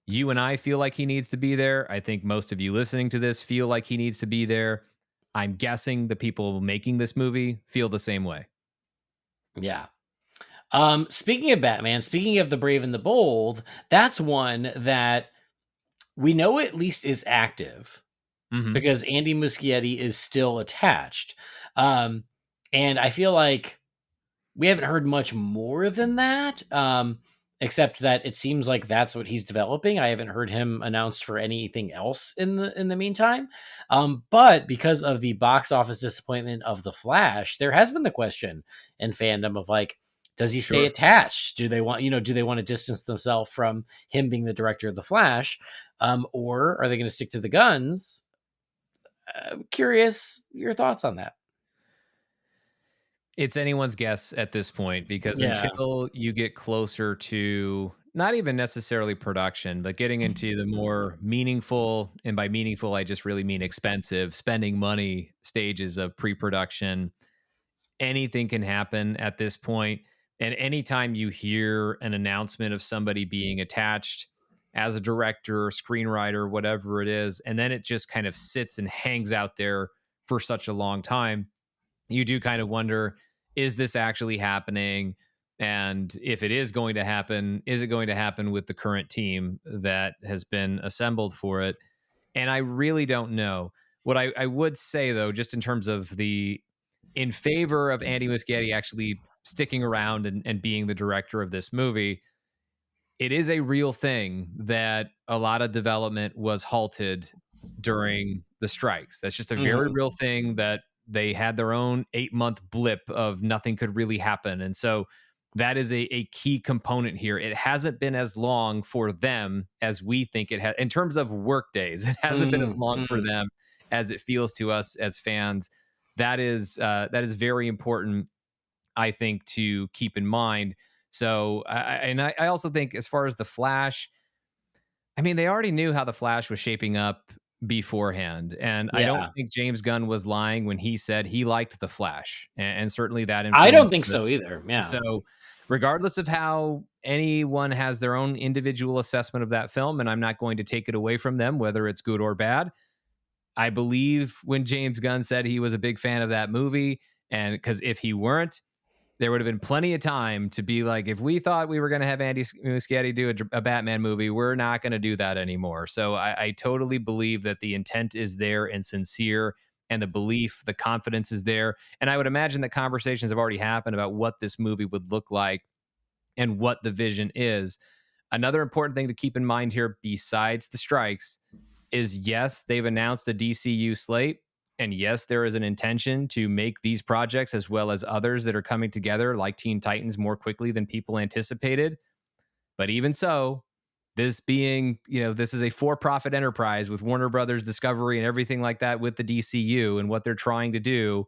you and I feel like he needs to be there. I think most of you listening to this feel like he needs to be there. I'm guessing the people making this movie feel the same way. Yeah. Speaking of Batman, speaking of the Brave and the Bold, that's one that we know at least is active Hmm. because Andy Muschietti is still attached. Um, and I feel like we haven't heard much more than that, except that it seems like that's what he's developing. I haven't heard him announced for anything else in the meantime. But because of the box office disappointment of The Flash, there has been the question in fandom of like, does he stay Sure. attached? Do they want to distance themselves from him being the director of The Flash? Or are they going to stick to the guns? Curious your thoughts on that. It's anyone's guess at this point because Yeah. until you get closer to not even necessarily production, but getting into the more meaningful, and by meaningful, I just really mean expensive, spending money stages of pre production, anything can happen at this point. And anytime you hear an announcement of somebody being attached as a director, screenwriter, whatever it is, and then it just kind of sits and hangs out there for such a long time, you do kind of wonder, is this actually happening? And if it is going to happen, is it going to happen with the current team that has been assembled for it? And I really don't know. What I would say though, just in terms of the in favor of Andy Muschietti actually sticking around and being the director of this movie, it is a real thing that a lot of development was halted during the strikes. That's just a very Mhm. real thing that they had their own 8-month blip of nothing could really happen. And so that is a key component here. It hasn't been as long for them as we think it has in terms of work days. It hasn't been as Mhm. long for Mhm. them as it feels to us as fans. That is very important, I think, to keep in mind. So, I also think as far as the Flash, I mean, they already knew how the Flash was shaping up beforehand, and I don't Yeah. think James Gunn was lying when he said he liked the Flash, and certainly that I don't influenced think the. so either. Yeah. So, regardless of how anyone has their own individual assessment of that film, and I'm not going to take it away from them, whether it's good or bad. I believe when James Gunn said he was a big fan of that movie, and because if he weren't, there would have been plenty of time to be like, if we thought we were going to have Andy Muschietti do a Batman movie, we're not going to do that anymore. So I totally believe that the intent is there and sincere, and the belief, the confidence is there. And I would imagine that conversations have already happened about what this movie would look like and what the vision is. Another important thing to keep in mind here, besides the strikes, is yes, they've announced a DCU slate. And yes, there is an intention to make these projects as well as others that are coming together, like Teen Titans, more quickly than people anticipated. But even so, this being, this is a for profit enterprise with Warner Brothers Discovery and everything like that with the DCU and what they're trying to do.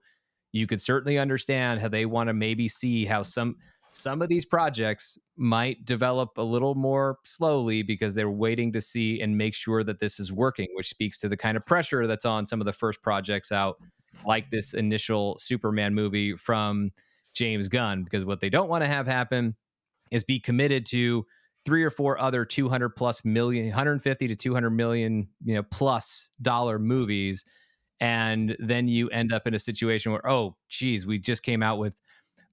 you could certainly understand how they want to maybe see how some of these projects might develop a little more slowly because they're waiting to see and make sure that this is working, which speaks to the kind of pressure that's on some of the first projects out, like this initial Superman movie from James Gunn. Because what they don't want to have happen is be committed to three or four other 200 plus million, 150 to 200 million, plus dollar movies. And then you end up in a situation where, oh, geez, we just came out with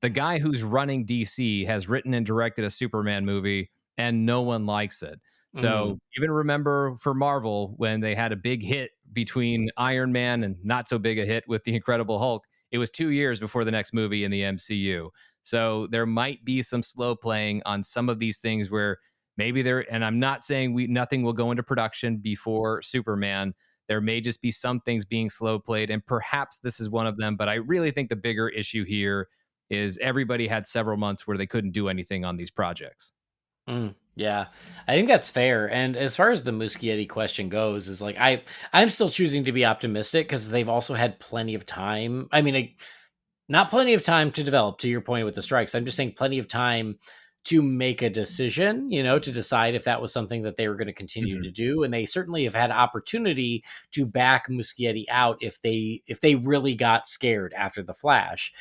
the guy who's running DC has written and directed a Superman movie and no one likes it. Mm. So even remember for Marvel when they had a big hit between Iron Man and not so big a hit with the Incredible Hulk, it was 2 years before the next movie in the MCU. So there might be some slow playing on some of these things where maybe there, and I'm not saying nothing will go into production before Superman. There may just be some things being slow played, and perhaps this is one of them. But I really think the bigger issue here is everybody had several months where they couldn't do anything on these projects. Yeah, I think that's fair. And as far as the Muschietti question goes, is like I'm still choosing to be optimistic because they've also had plenty of time. I mean, not plenty of time to develop. To your point with the strikes, I'm just saying plenty of time to make a decision. To decide if that was something that they were going to continue Mhm. to do, and they certainly have had opportunity to back Muschietti out if they really got scared after the Flash,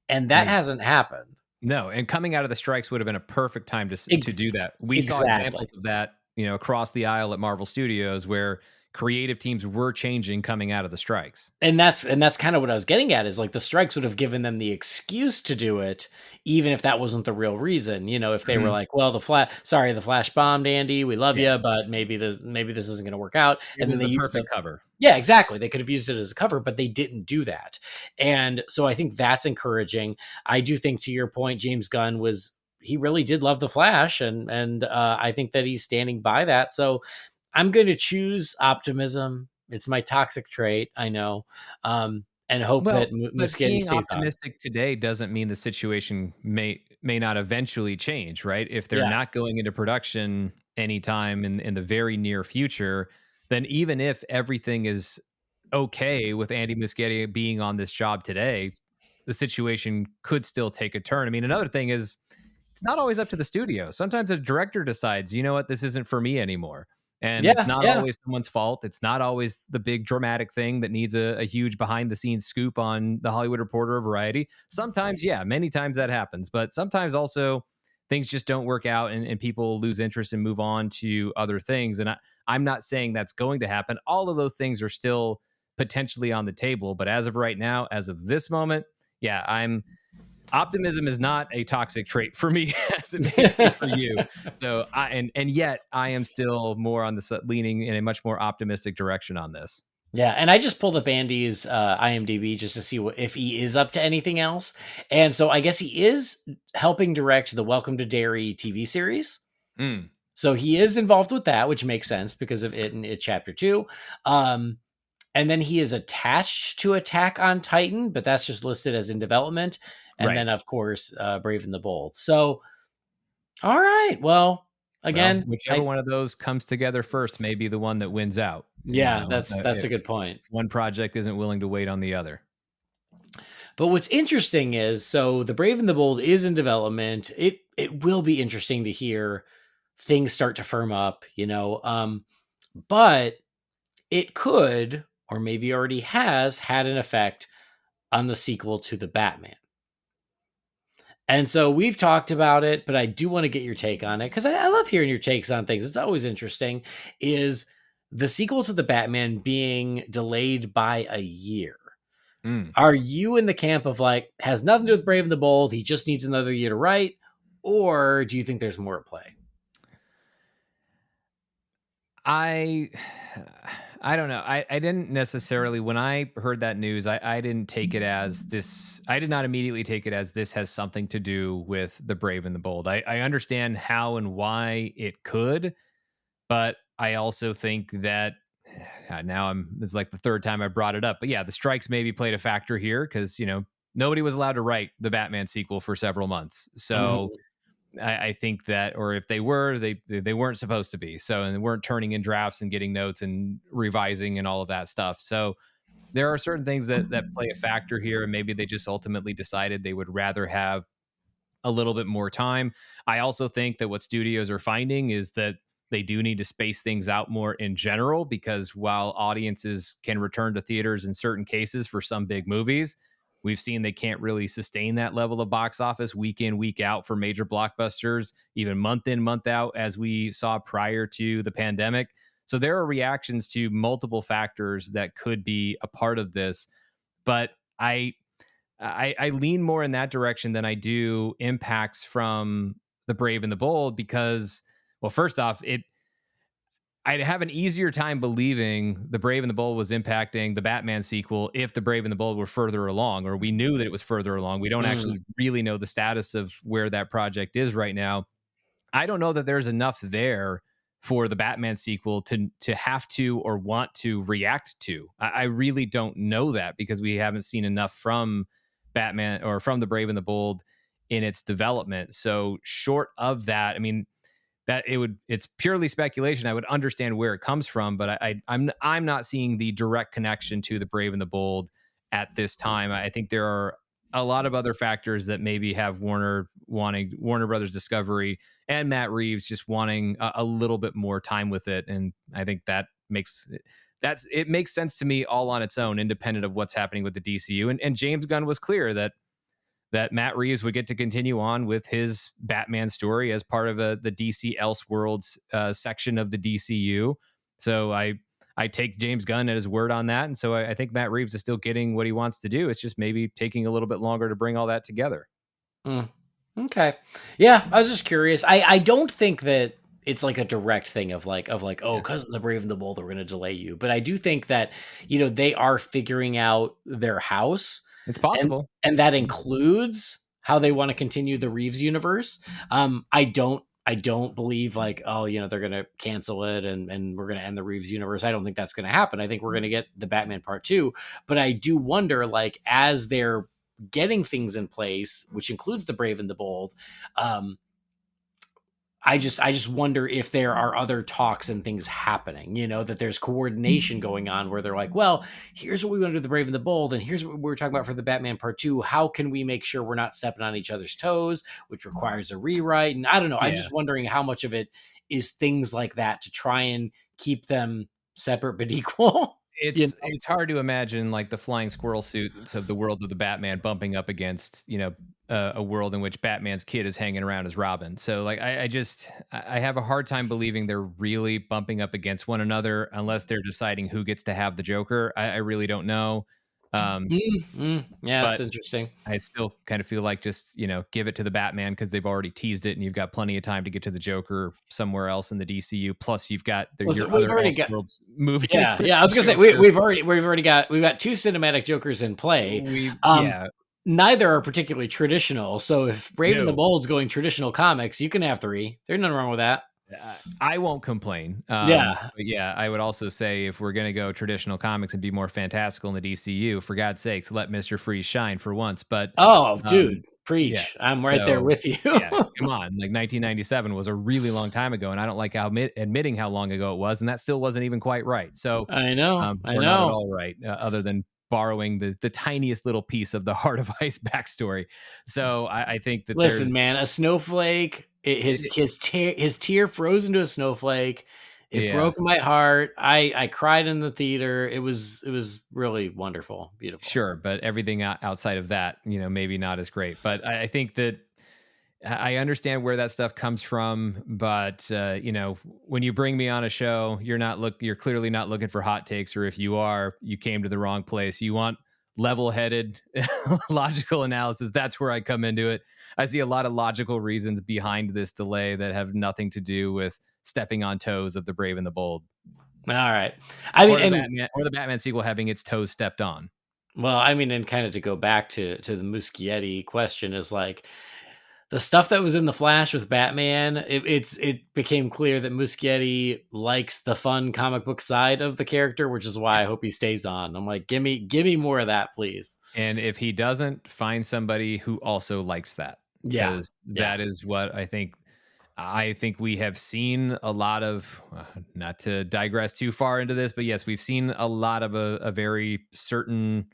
and I that mean, hasn't happened. no, and coming out of the strikes would have been a perfect time to Ex- do that. We saw exactly. examples of that, across the aisle at Marvel Studios where creative teams were changing coming out of the strikes. And that's kind of what I was getting at is like the strikes would have given them the excuse to do it, even if that wasn't the real reason. If they were Mhm. like, "Well, the Flash bombed, Andy. We love Yeah, you, but maybe this isn't going to work out." it And then was they the used perfect cover. yeah, exactly. They could have used it as a cover, but they didn't do that. And so I think that's encouraging. I do think, to your point, James Gunn he really did love the Flash, and I think that he's standing by that. So I'm going to choose optimism. It's my toxic trait, I know, and hope that Well, but Muschietti being stays on. optimistic today doesn't mean the situation may not eventually change, right? If they're Yeah, not going into production anytime in the very near future, then even if everything is okay with Andy Muschietti being on this job today, the situation could still take a turn. I mean, another thing is it's not always up to the studio. Sometimes a director decides, you know what, this isn't for me anymore. And it's yeah, not yeah, always someone's fault. It's not always the big dramatic thing that needs a huge behind the scenes scoop on the Hollywood Reporter or Variety. Sometimes, yeah, many times that happens. But sometimes also things just don't work out and people lose interest and move on to other things. And I'm not saying that's going to happen. All of those things are still potentially on the table. But as of right now, as of this moment, yeah, I'm optimism is not a toxic trait for me as it may be for you. So and yet I am still more on the leaning in a much more optimistic direction on this. yeah. And I just pulled up Andy's IMDb just to see if he is up to anything else. And so I guess he is helping direct the Welcome to Derry TV series. Mm, So he is involved with that, which makes sense because of it in it chapter 2. Um, and then he is attached to Attack on Titan, but that's just listed as in development. And right. then, of course, Brave and the Bold. So, all right. Well, Well, again, whichever one of those comes together first may be the one that wins out. yeah, that's If a good point. one project isn't willing to wait on the other. But what's interesting is, so the Brave and the Bold is in development. It will be interesting to hear things start to firm up, but it could, or maybe already has, had an effect on the sequel to the Batman. And so we've talked about it, but I do want to get your take on it because I love hearing your takes on things. It's always interesting. Is the sequel to the Batman being delayed by a year? Mm. Are you in the camp of like, has nothing to do with Brave and the Bold? He just needs another year to write, or do you think there's more at play? I I don't know. I didn't necessarily when I heard that news, I didn't take it as this. I did not immediately take it as this has something to do with the Brave and the Bold. I understand how and why it could, but I also think that God, now it's like the third time I brought it up. But yeah, the strikes maybe played a factor here because nobody was allowed to write the Batman sequel for several months. So Mhm. I think that, or if they were, they weren't supposed to be. So and they weren't turning in drafts and getting notes and revising and all of that stuff. So there are certain things that play a factor here, and maybe they just ultimately decided they would rather have a little bit more time. I also think that what studios are finding is that they do need to space things out more in general, because while audiences can return to theaters in certain cases for some big movies, we've seen they can't really sustain that level of box office week in, week out for major blockbusters, even month in, month out, as we saw prior to the pandemic. So there are reactions to multiple factors that could be a part of this. But I lean more in that direction than I do impacts from the Brave and the Bold, because, well, first off, I'd have an easier time believing the Brave and the Bold was impacting the Batman sequel if the Brave and the Bold were further along, or we knew that it was further along. We don't Mm. actually really know the status of where that project is right now. I don't know that there's enough there for the Batman sequel to have to or want to react to. I really don't know that, because we haven't seen enough from Batman or from the Brave and the Bold in its development. So short of that, I mean, that it's purely speculation. I would understand where it comes from, but I'm not seeing the direct connection to the Brave and the Bold at this time. I think there are a lot of other factors that maybe have Warner Brothers Discovery and Matt Reeves just wanting a little bit more time with it, and I think that it makes sense to me all on its own, independent of what's happening with the DCU. And James Gunn was clear that Matt Reeves would get to continue on with his Batman story as part of the DC Elseworlds section of the DCU. So I take James Gunn at his word on that, and so I think Matt Reeves is still getting what he wants to do. It's just maybe taking a little bit longer to bring all that together. Mm. Okay. Yeah, I was just curious. I don't think that it's like a direct thing of like, oh, Yeah, because of the Brave and the Bold, we're going to delay you. But I do think that they are figuring out their house, it's and possible. that includes how they want to continue the Reeves universe. I don't believe like, oh, they're going to cancel it and we're going to end the Reeves universe. I don't think that's going to happen. I think we're going to get the Batman part 2, but I do wonder, like, as they're getting things in place, which includes the Brave and the Bold, um, I just wonder if there are other talks and things happening, that there's coordination going on where they're like, well, here's what we want to do with the Brave and the Bold, and here's what we're talking about for the Batman Part 2. How can we make sure we're not stepping on each other's toes, which requires a rewrite? And I don't know. I'm Yeah. just wondering how much of it is things like that to try and keep them separate but equal. you know? It's hard to imagine like the flying squirrel suits of the world of the Batman bumping up against a world in which Batman's kid is hanging around as Robin. So like I have a hard time believing they're really bumping up against one another unless they're deciding who gets to have the Joker. I really don't know. Um, Yeah, that's but interesting. I still kind of feel like just, give it to the Batman, because they've already teased it and you've got plenty of time to get to the Joker somewhere else in the DCU. Plus, you've got Listen, your we've other already got. Elseworlds movie Yeah, with yeah. I the was gonna say Joker. we've got two cinematic Jokers in play. Um, Yeah, Neither are particularly traditional. So if Brave and the no. Bold's going traditional comics, you can have three. There's nothing wrong with that. I won't complain. Yeah. But yeah, I would also say if we're gonna go traditional comics and be more fantastical in the DCU, for God's sakes, let Mister Freeze shine for once. But Oh, um, dude, yeah, preach! I'm right there so with you. yeah, come on, like 1997 was a really long time ago, and I don't like how admitting how long ago it was, and that still wasn't even quite right. So, I know. I or not at know. all right, other than borrowing the tiniest little piece of the Heart of Ice backstory. So I think that Listen, there's man, a snowflake. His tear froze into a snowflake. It yeah. broke my heart. I cried in the theater. It was really wonderful, beautiful. Sure, but everything outside of that, maybe not as great. But I think that I understand where that stuff comes from. But when you bring me on a show, you're clearly not looking for hot takes, or if you are, you came to the wrong place. You want level-headed, logical analysis. That's where I come into it. I see a lot of logical reasons behind this delay that have nothing to do with stepping on toes of the Brave and the Bold, All right. I mean, and or the Batman sequel having its toes stepped on. well, I mean, and kind of to go back to the Muschietti question is like the stuff that was in the Flash with Batman. It became clear that Muschietti likes the fun comic book side of the character, which is why I hope he stays on. I'm like, give me more of that, please. And if he doesn't, find somebody who also likes that, Yeah, because yeah. that is what I think. I think we have seen a lot of, not to digress too far into this, but yes, we've seen a lot of a very certain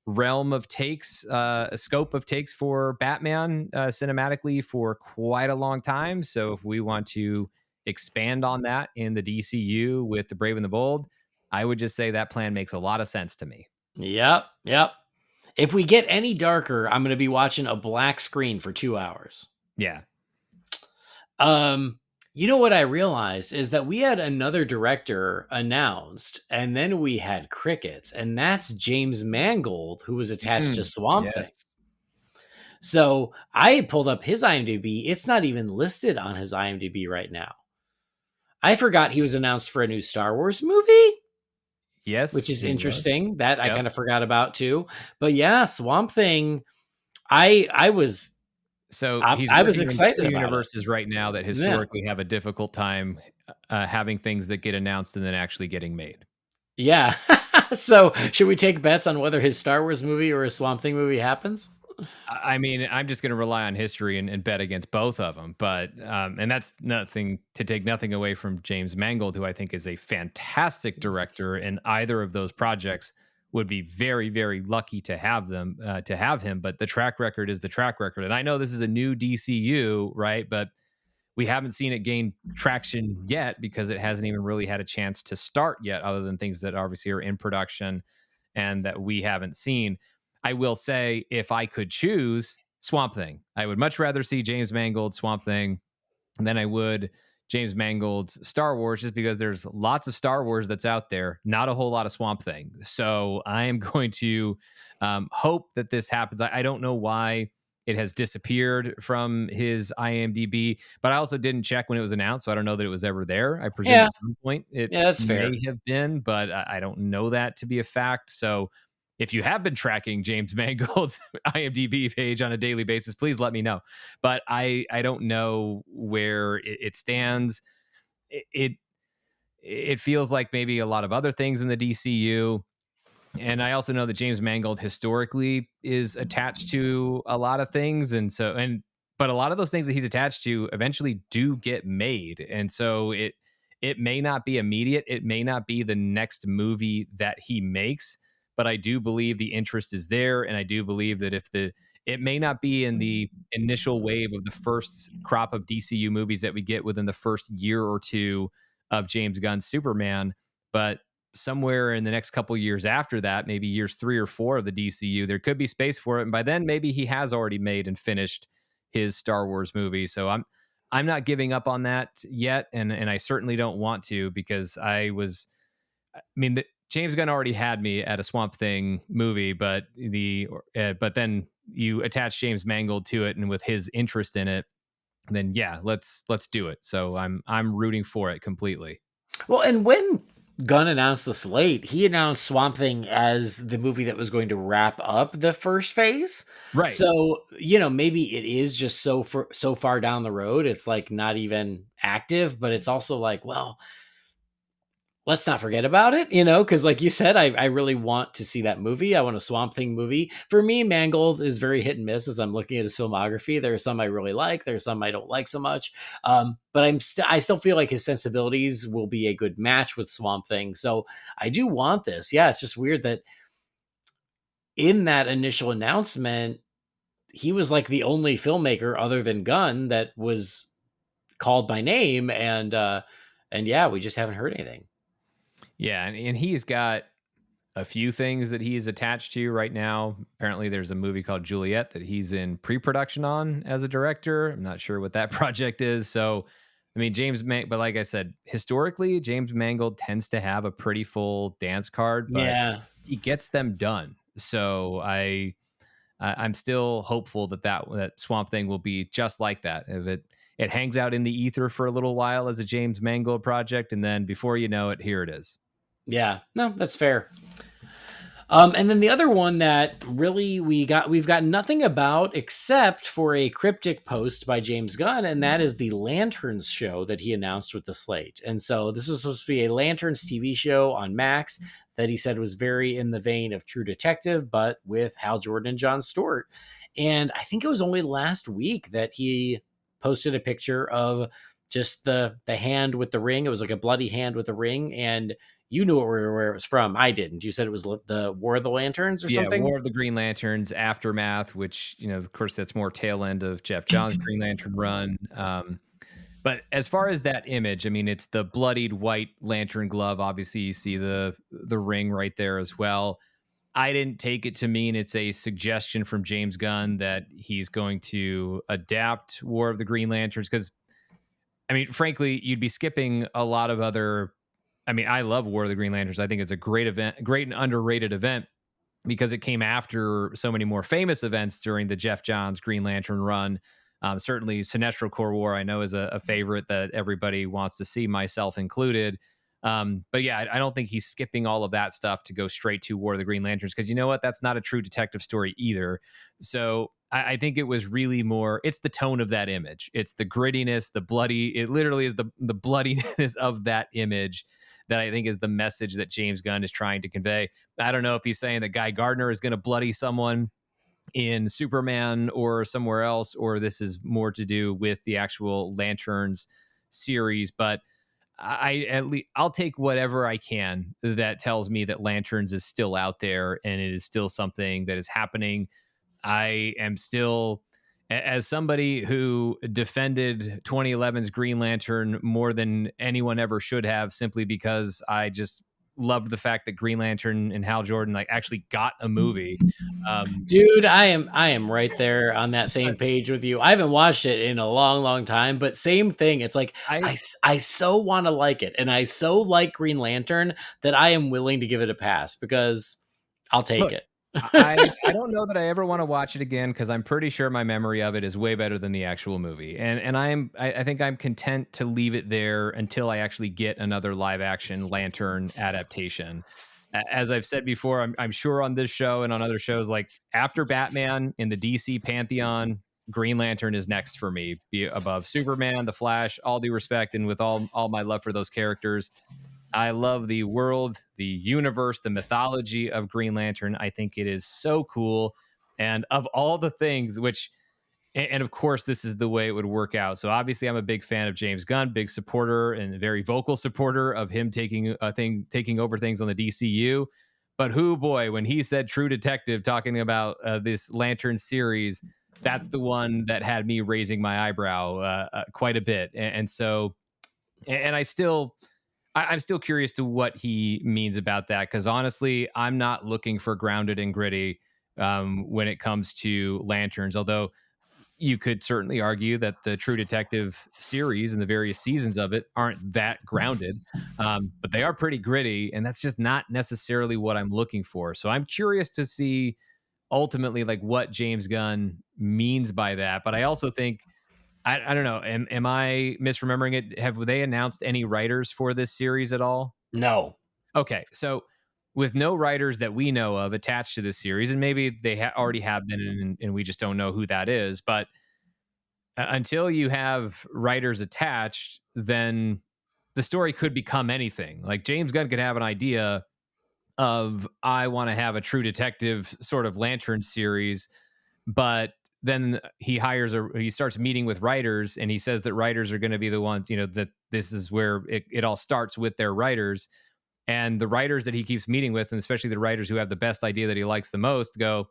realm of takes, a scope of takes for Batman cinematically for quite a long time. So if we want to expand on that in the DCU with the Brave and the Bold, I would just say that plan makes a lot of sense to me. Yep, yep. If we get any darker, I'm going to be watching a black screen for 2 hours. Yeah. Um, you know what I realized is that we had another director announced, and then we had crickets, and that's James Mangold, who was attached to Swamp Thing. Yes. So I pulled up his IMDb. It's not even listed on his IMDb right now. I forgot he was announced for a new Star Wars movie, which Yes, is he was. interesting. That I Yep. kind of forgot about too. But yeah, Swamp Thing. I was So I, he's I was working on excited two about it. universes right now that Yeah. historically have a difficult time having things that get announced and then actually getting made. Yeah. So should we take bets on whether his Star Wars movie or a Swamp Thing movie happens? I mean, I'm just going to rely on history and bet against both of them. But and that's nothing to take nothing away from James Mangold, who I think is a fantastic director, and either of those projects would be very, very lucky to have them to have him. But the track record is the track record, and I know this is a new DCU, right? But we haven't seen it gain traction yet because it hasn't even really had a chance to start yet, other than things that obviously are in production and that we haven't seen. I will say, if I could choose Swamp Thing, I would much rather see James Mangold's Swamp Thing than I would James Mangold's Star Wars, just because there's lots of Star Wars that's out there, not a whole lot of Swamp Thing. So I am going to hope that this happens. I don't know why it has disappeared from his IMDb, but I also didn't check when it was announced, so I don't know that it was ever there. I presume Yeah. at some point it Yeah, that's fair. may have been, but I don't know that to be a fact. So if you have been tracking James Mangold's IMDb page on a daily basis, please let me know. But I don't know where it stands. It it feels like maybe a lot of other things in the DCU. And I also know that James Mangold historically is attached to a lot of things. But a lot of those things that he's attached to eventually do get made. And so it may not be immediate. It may not be the next movie that he makes, but I do believe the interest is there. And I do believe that it may not be in the initial wave of the first crop of DCU movies that we get within the first year or two of James Gunn's Superman, but somewhere in the next couple years after that, maybe years 3 or 4 of the DCU, there could be space for it. And by then, maybe he has already made and finished his Star Wars movie. So I'm not giving up on that yet, and I certainly don't want to, because James Gunn already had me at a Swamp Thing movie, but but then you attach James Mangold to it, and with his interest in it, then yeah, let's do it. So I'm rooting for it completely. Well, and when Gunn announced the slate, he announced Swamp Thing as the movie that was going to wrap up the first phase. Right. So, maybe it is just so far down the road, it's like not even active, but it's also like, well, let's not forget about it, because like you said, I really want to see that movie. I want a Swamp Thing movie. For me, Mangold is very hit and miss as I'm looking at his filmography. There are some I really like. There's some I don't like so much. But I still feel like his sensibilities will be a good match with Swamp Thing. So I do want this. Yeah, it's just weird that in that initial announcement, he was like the only filmmaker other than Gunn that was called by name, and yeah, we just haven't heard anything. Yeah, and he's got a few things that he's attached to right now. Apparently, there's a movie called Juliet that he's in pre-production on as a director. I'm not sure what that project is. So, I mean, but like I said, historically, James Mangold tends to have a pretty full dance card, but Yeah. he gets them done. So I'm still hopeful that Swamp Thing will be just like that. If it hangs out in the ether for a little while as a James Mangold project, and then before you know it, here it is. Yeah, no, that's fair. And then the other one that really we've got nothing about except for a cryptic post by James Gunn, and that is the Lanterns show that he announced with the slate. And so this was supposed to be a Lanterns TV show on Max that he said was very in the vein of True Detective, but with Hal Jordan and Jon Stewart. And I think it was only last week that he posted a picture of just the hand with the ring. It was like a bloody hand with a ring, and you knew where it was from. I didn't. You said it was the War of the Lanterns or Yeah, something. War of the Green Lanterns, Aftermath, which, of course, that's more tail end of Jeff Johns' Green Lantern run. But as far as that image, I mean, it's the bloodied white lantern glove. Obviously, you see the ring right there as well. I didn't take it to mean it's a suggestion from James Gunn that he's going to adapt War of the Green Lanterns, because I mean, frankly, you'd be skipping a lot of other. I mean, I love War of the Green Lanterns. I think it's a great event, great and underrated event, because it came after so many more famous events during the Jeff Johns Green Lantern run. Certainly, Sinestro Corps War, I know, is a favorite that everybody wants to see, myself included. But yeah, I don't think he's skipping all of that stuff to go straight to War of the Green Lanterns, because you know what? That's not a true detective story either. So I think it was really more, it's the tone of that image. It's the grittiness, the bloody, it literally is the bloodiness of that image that I think is the message that James Gunn is trying to convey. I don't know if he's saying that Guy Gardner is going to bloody someone in Superman or somewhere else, or this is more to do with the actual Lanterns series. But I'll take whatever I can that tells me that Lanterns is still out there and it is still something that is happening. I am still, as somebody who defended 2011's Green Lantern more than anyone ever should have, simply because I just loved the fact that Green Lantern and Hal Jordan like actually got a movie. Dude, I am right there on that same page with you. I haven't watched it in a long, long time, but same thing. It's like I I so want to like it, and I so like Green Lantern that I am willing to give it a pass because I'll take look, it. I don't know that I ever want to watch it again, because I'm pretty sure my memory of it is way better than the actual movie, and I think I'm content to leave it there until I actually get another live action Lantern adaptation. As I've said before, I'm sure on this show and on other shows, like after Batman in the DC pantheon, Green Lantern is next for me, be above Superman, The Flash. All due respect, and with all my love for those characters, I love the world, the universe, the mythology of Green Lantern. I think it is so cool. And of all the things, which, and of course, this is the way it would work out. So obviously, I'm a big fan of James Gunn, big supporter and a very vocal supporter of him taking over things on the DCU. But who boy, when he said True Detective, talking about this Lantern series, that's the one that had me raising my eyebrow quite a bit. And so, and I'm still curious to what he means about that, because honestly, I'm not looking for grounded and gritty when it comes to Lanterns. Although you could certainly argue that the True Detective series and the various seasons of it aren't that grounded, but they are pretty gritty, and that's just not necessarily what I'm looking for. So I'm curious to see ultimately like what James Gunn means by that. But I also think, I don't know. Am I misremembering it? Have they announced any writers for this series at all? No. Okay, so with no writers that we know of attached to this series, and maybe they already have been, and we just don't know who that is. But until you have writers attached, then the story could become anything. Like James Gunn could have an idea of, I want to have a True Detective sort of Lantern series, but then he starts meeting with writers, and he says that writers are going to be the ones, that this is where it all starts with their writers. And the writers that he keeps meeting with, and especially the writers who have the best idea that he likes the most, go,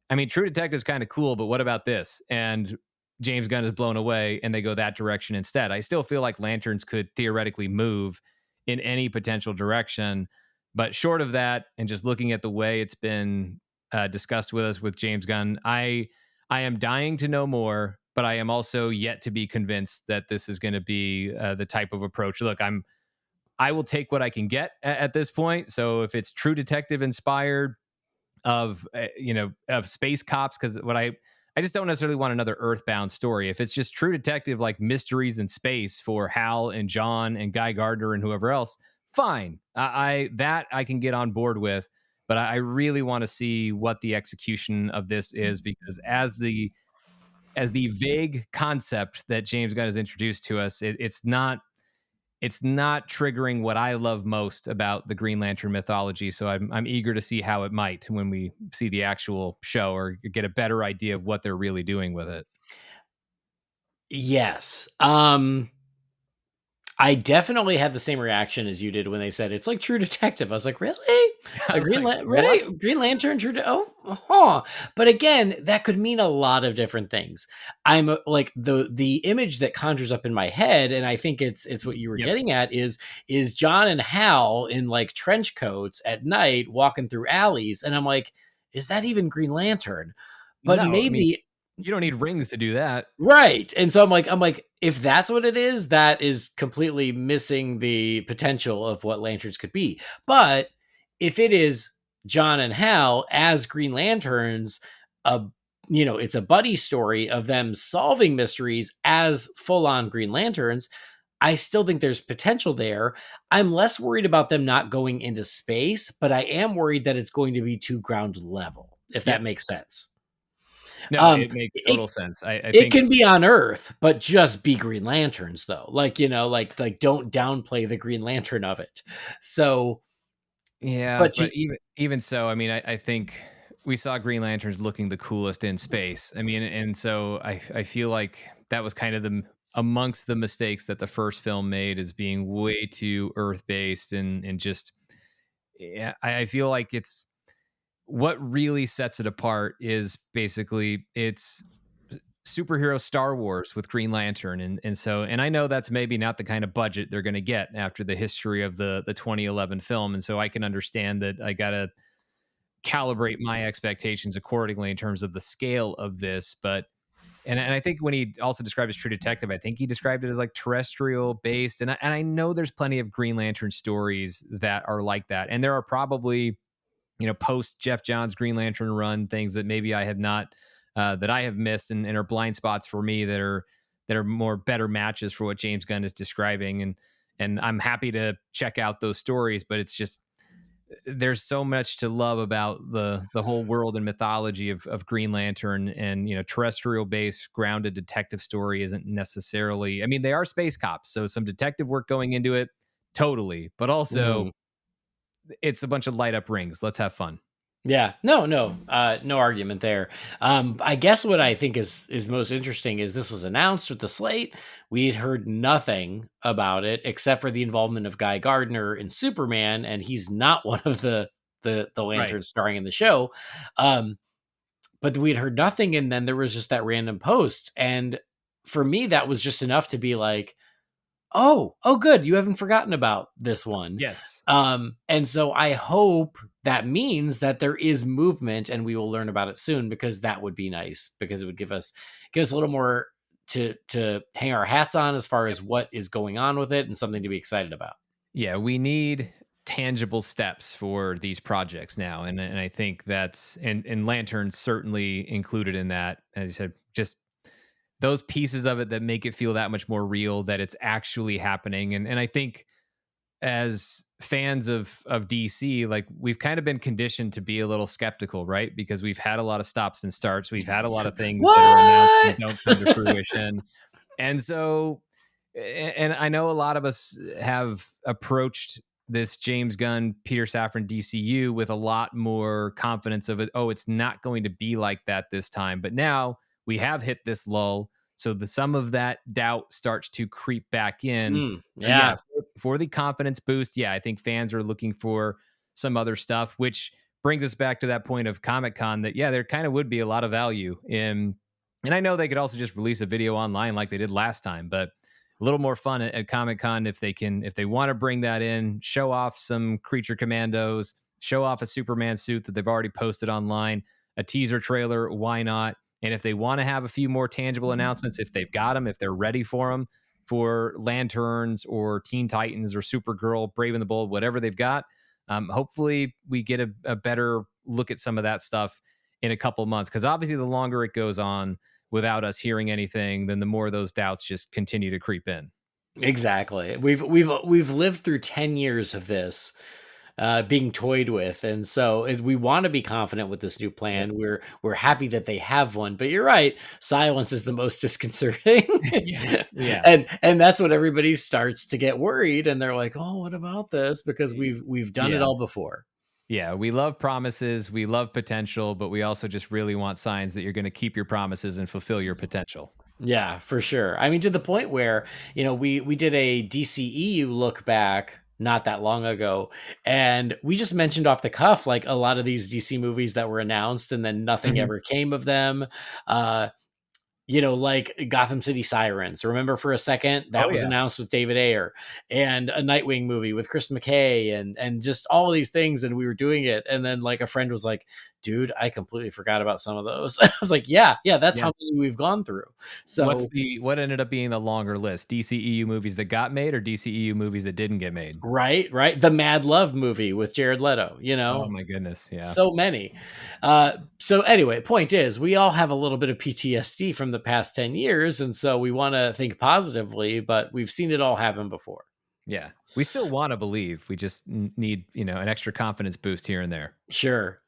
I mean, True Detective's kind of cool, but what about this? And James Gunn is blown away, and they go that direction instead. I still feel like Lanterns could theoretically move in any potential direction, but short of that, and just looking at the way it's been discussed with us with James Gunn, I am dying to know more, but I am also yet to be convinced that this is going to be the type of approach. Look, I will take what I can get at this point. So if it's True Detective inspired, of space cops, because I just don't necessarily want another Earthbound story. If it's just True Detective, like mysteries in space for Hal and John and Guy Gardner and whoever else, fine. I can get on board with, but I really want to see what the execution of this is, because as the vague concept that James Gunn has introduced to us, it's not triggering what I love most about the Green Lantern mythology. So I'm eager to see how it might when we see the actual show, or get a better idea of what they're really doing with it. Yes. I definitely had the same reaction as you did when they said it's like True Detective. I was like, really? I was like, what? Really? Green Lantern, huh. But again, that could mean a lot of different things. I'm like the image that conjures up in my head, and I think it's what you were Yep. getting at is John and Hal in like trench coats at night walking through alleys, and I'm like, is that even Green Lantern? But No, I mean, maybe. you don't need rings to do that. Right. And so I'm like, if that's what it is, that is completely missing the potential of what lanterns could be. But if it is John and Hal as Green Lanterns, a it's a buddy story of them solving mysteries as full-on Green Lanterns, I still think there's potential there. I'm less worried about them not going into space, but I am worried that it's going to be too ground level, if that Yep. makes sense. No, Um, it makes it total sense. I it think, can be on Earth, but just be Green Lanterns though. Like, like don't downplay the Green Lantern of it. So, yeah, but but even so, I mean, I think we saw Green Lanterns looking the coolest in space. I mean, and so I feel like that was kind of the amongst the mistakes that the first film made, is being way too Earth based and just, yeah, I feel like it's what really sets it apart is basically it's superhero Star Wars with Green Lantern, and I know that's maybe not the kind of budget they're going to get after the history of the 2011 film, and so I can understand that I got to calibrate my expectations accordingly in terms of the scale of this. But and I think when he also described as True Detective, I think he described it as like terrestrial based, and I know there's plenty of Green Lantern stories that are like that, and there are probably, post Jeff Johns Green Lantern run things that maybe I have not, that I have missed, and are blind spots for me that are more better matches for what James Gunn is describing, and I'm happy to check out those stories, but it's just there's so much to love about the whole world and mythology of Green Lantern, and terrestrial based grounded detective story isn't necessarily, I mean, they are space cops, so some detective work going into it, totally, but also mhm. it's a bunch of light up rings. Let's have fun. Yeah, no argument there. I guess what I think is most interesting is this was announced with the slate. We had heard nothing about it except for the involvement of Guy Gardner in Superman, and he's not one of the Right. lanterns starring in the show. Um, but we'd heard nothing, and then there was just that random post, and for me, that was just enough to be like, oh, good. You haven't forgotten about this one. Yes. And so I hope that means that there is movement and we will learn about it soon, because that would be nice, because it would give us a little more to hang our hats on as far as what is going on with it and something to be excited about. Yeah, we need tangible steps for these projects now, and I think that's, and Lantern's certainly included in that. As you said, just those pieces of it that make it feel that much more real, that it's actually happening, and I think as fans of DC, like we've kind of been conditioned to be a little skeptical, right? Because we've had a lot of stops and starts, we've had a lot of things that are announced and What? don't come to fruition, and so, and I know a lot of us have approached this James Gunn, Peter Safran DCU with a lot more confidence of it. Oh, it's not going to be like that this time. But now we have hit this lull. So some of that doubt starts to creep back in. So yeah, Yeah, for the confidence boost, yeah, I think fans are looking for some other stuff, which brings us back to that point of Comic Con, that yeah, there kind of would be a lot of value in, and I know they could also just release a video online like they did last time, but a little more fun at Comic Con if they want to bring that in, show off some creature commandos, show off a Superman suit that they've already posted online, a teaser trailer, why not? And if they want to have a few more tangible announcements, if they've got them, if they're ready for them, for Lanterns or Teen Titans or Supergirl, Brave and the Bold, whatever they've got, hopefully we get a better look at some of that stuff in a couple months. Because obviously, the longer it goes on without us hearing anything, then the more those doubts just continue to creep in. exactly. We've lived through 10 years of this being toyed with, and so we want to be confident with this new Yep. plan. We're happy that they have one, but you're right, silence is the most disconcerting. Yes. Yeah. And that's when everybody starts to get worried, and they're like, oh, what about this, because we've done it Yeah. all before. Yeah. We love promises. We love potential, but we also just really want signs that you're going to keep your promises and fulfill your potential. Yeah, for sure. I mean, to the point where, we did a DCEU look back not that long ago, and we just mentioned off the cuff like a lot of these DC movies that were announced and then nothing Mhm. ever came of them. Uh like Gotham City Sirens. Remember for a second Oh, that was yeah. announced with David Ayer, and a Nightwing movie with Chris McKay, and just all of these things, and we were doing it, and then like a friend was like, "Dude, I completely forgot about some of those." I was like, "Yeah, yeah, that's Yeah. how many we've gone through." What's So what ended up being the longer list? DCEU movies that got made or DCEU movies that didn't get made? right, right, the Mad Love movie with Jared Leto, Oh my goodness, yeah. so many. So anyway, point is, we all have a little bit of PTSD from the past 10 years, and so we want to think positively, but we've seen it all happen before. Yeah. We still wanna believe, we just need, an extra confidence boost here and there. Sure.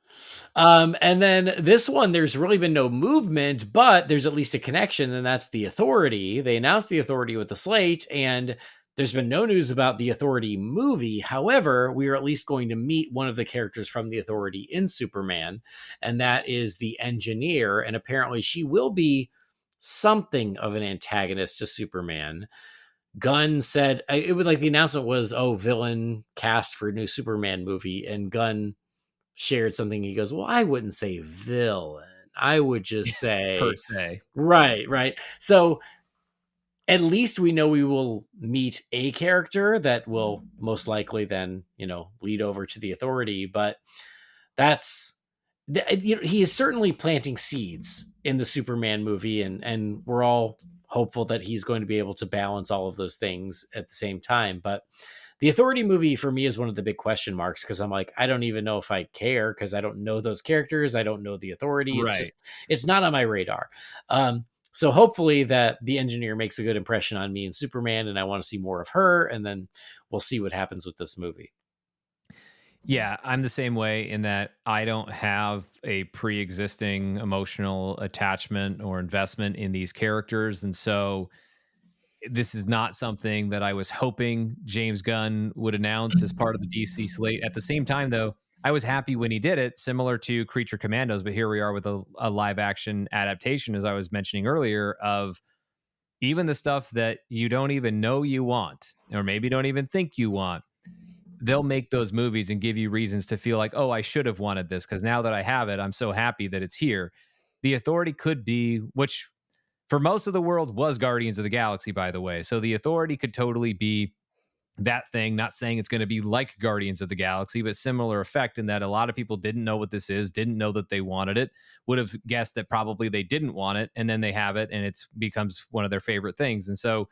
And then this one, there's really been no movement, but there's at least a connection, and that's the Authority. They announced the Authority with the slate, and there's been no news about the Authority movie. However, we are at least going to meet one of the characters from the Authority in Superman, and that is the Engineer. And apparently, she will be something of an antagonist to Superman. Gunn said it was like the announcement was, "Oh, villain cast for new Superman movie," and Gunn shared something. He goes, "Well, I wouldn't say villain. I would just Per say," se. right, right. So at least we know we will meet a character that will most likely then, lead over to the Authority. But that's, he is certainly planting seeds in the Superman movie, and we're all hopeful that he's going to be able to balance all of those things at the same time. But the Authority movie for me is one of the big question marks, because I'm like, I don't even know if I care, because I don't know those characters. I don't know the Authority. Right. It's not on my radar. So hopefully that the Engineer makes a good impression on me and Superman, and I want to see more of her, and then we'll see what happens with this movie. Yeah, I'm the same way in that I don't have a pre-existing emotional attachment or investment in these characters, and so this is not something that I was hoping James Gunn would announce as part of the DC slate. At the same time, though, I was happy when he did it, similar to Creature Commandos, but here we are with a live action adaptation, as I was mentioning earlier, of even the stuff that you don't even know you want, or maybe don't even think you want. They'll make those movies and give you reasons to feel like, oh, I should have wanted this because now that I have it, I'm so happy that it's here. The Authority could be, which for most of the world was Guardians of the Galaxy, by the way. So the Authority could totally be that thing. Not saying it's going to be like Guardians of the Galaxy, but similar effect in that a lot of people didn't know what this is, didn't know that they wanted it, would have guessed that probably they didn't want it, and then they have it, and it's becomes one of their favorite things. And so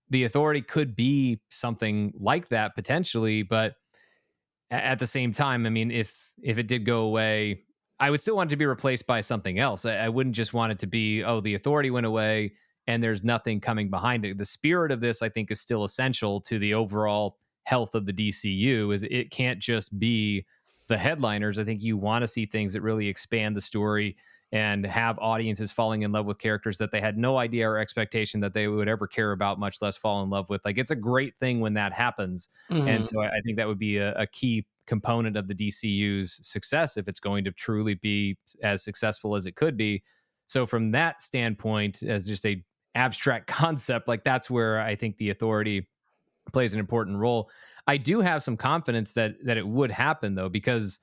the Authority could be something like that potentially, but at the same time, I mean, if it did go away, I would still want it to be replaced by something else. I wouldn't just want it to be, oh, the Authority went away and there's nothing coming behind it. The spirit of this, I think, is still essential to the overall health of the DCU. Is it can't just be the headliners. I think you want to see things that really expand the story and have audiences falling in love with characters that they had no idea or expectation that they would ever care about, much less fall in love with. Like, it's a great thing when that happens, and Mhm. so I think that would be a key component of the DCU's success if it's going to truly be as successful as it could be. So from that standpoint, as just a abstract concept, like that's where I think the Authority plays an important role. I do have some confidence that it would happen though, because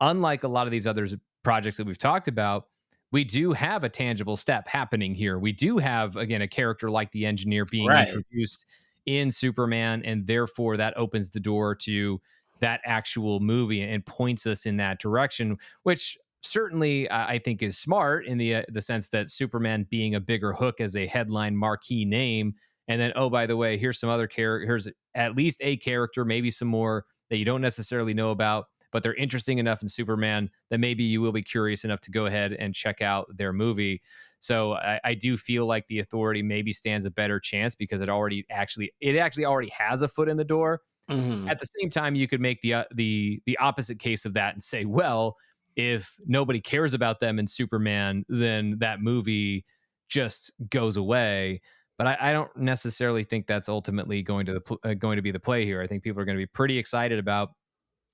unlike a lot of these other projects that we've talked about, we do have a tangible step happening here. We do have, again, a character like the Engineer being Right. introduced in Superman, and therefore that opens the door to that actual movie and points us in that direction, which certainly I think is smart in the sense that Superman being a bigger hook as a headline marquee name, and then, oh, by the way, here's some other character, here's at least a character, maybe some more that you don't necessarily know about, but they're interesting enough in Superman that maybe you will be curious enough to go ahead and check out their movie. So I do feel like the Authority maybe stands a better chance because it actually already has a foot in the door. Mhm. At the same time, you could make the opposite case of that and say, well, if nobody cares about them in Superman, then that movie just goes away. But I don't necessarily think that's ultimately going to be the play here. I think people are going to be pretty excited about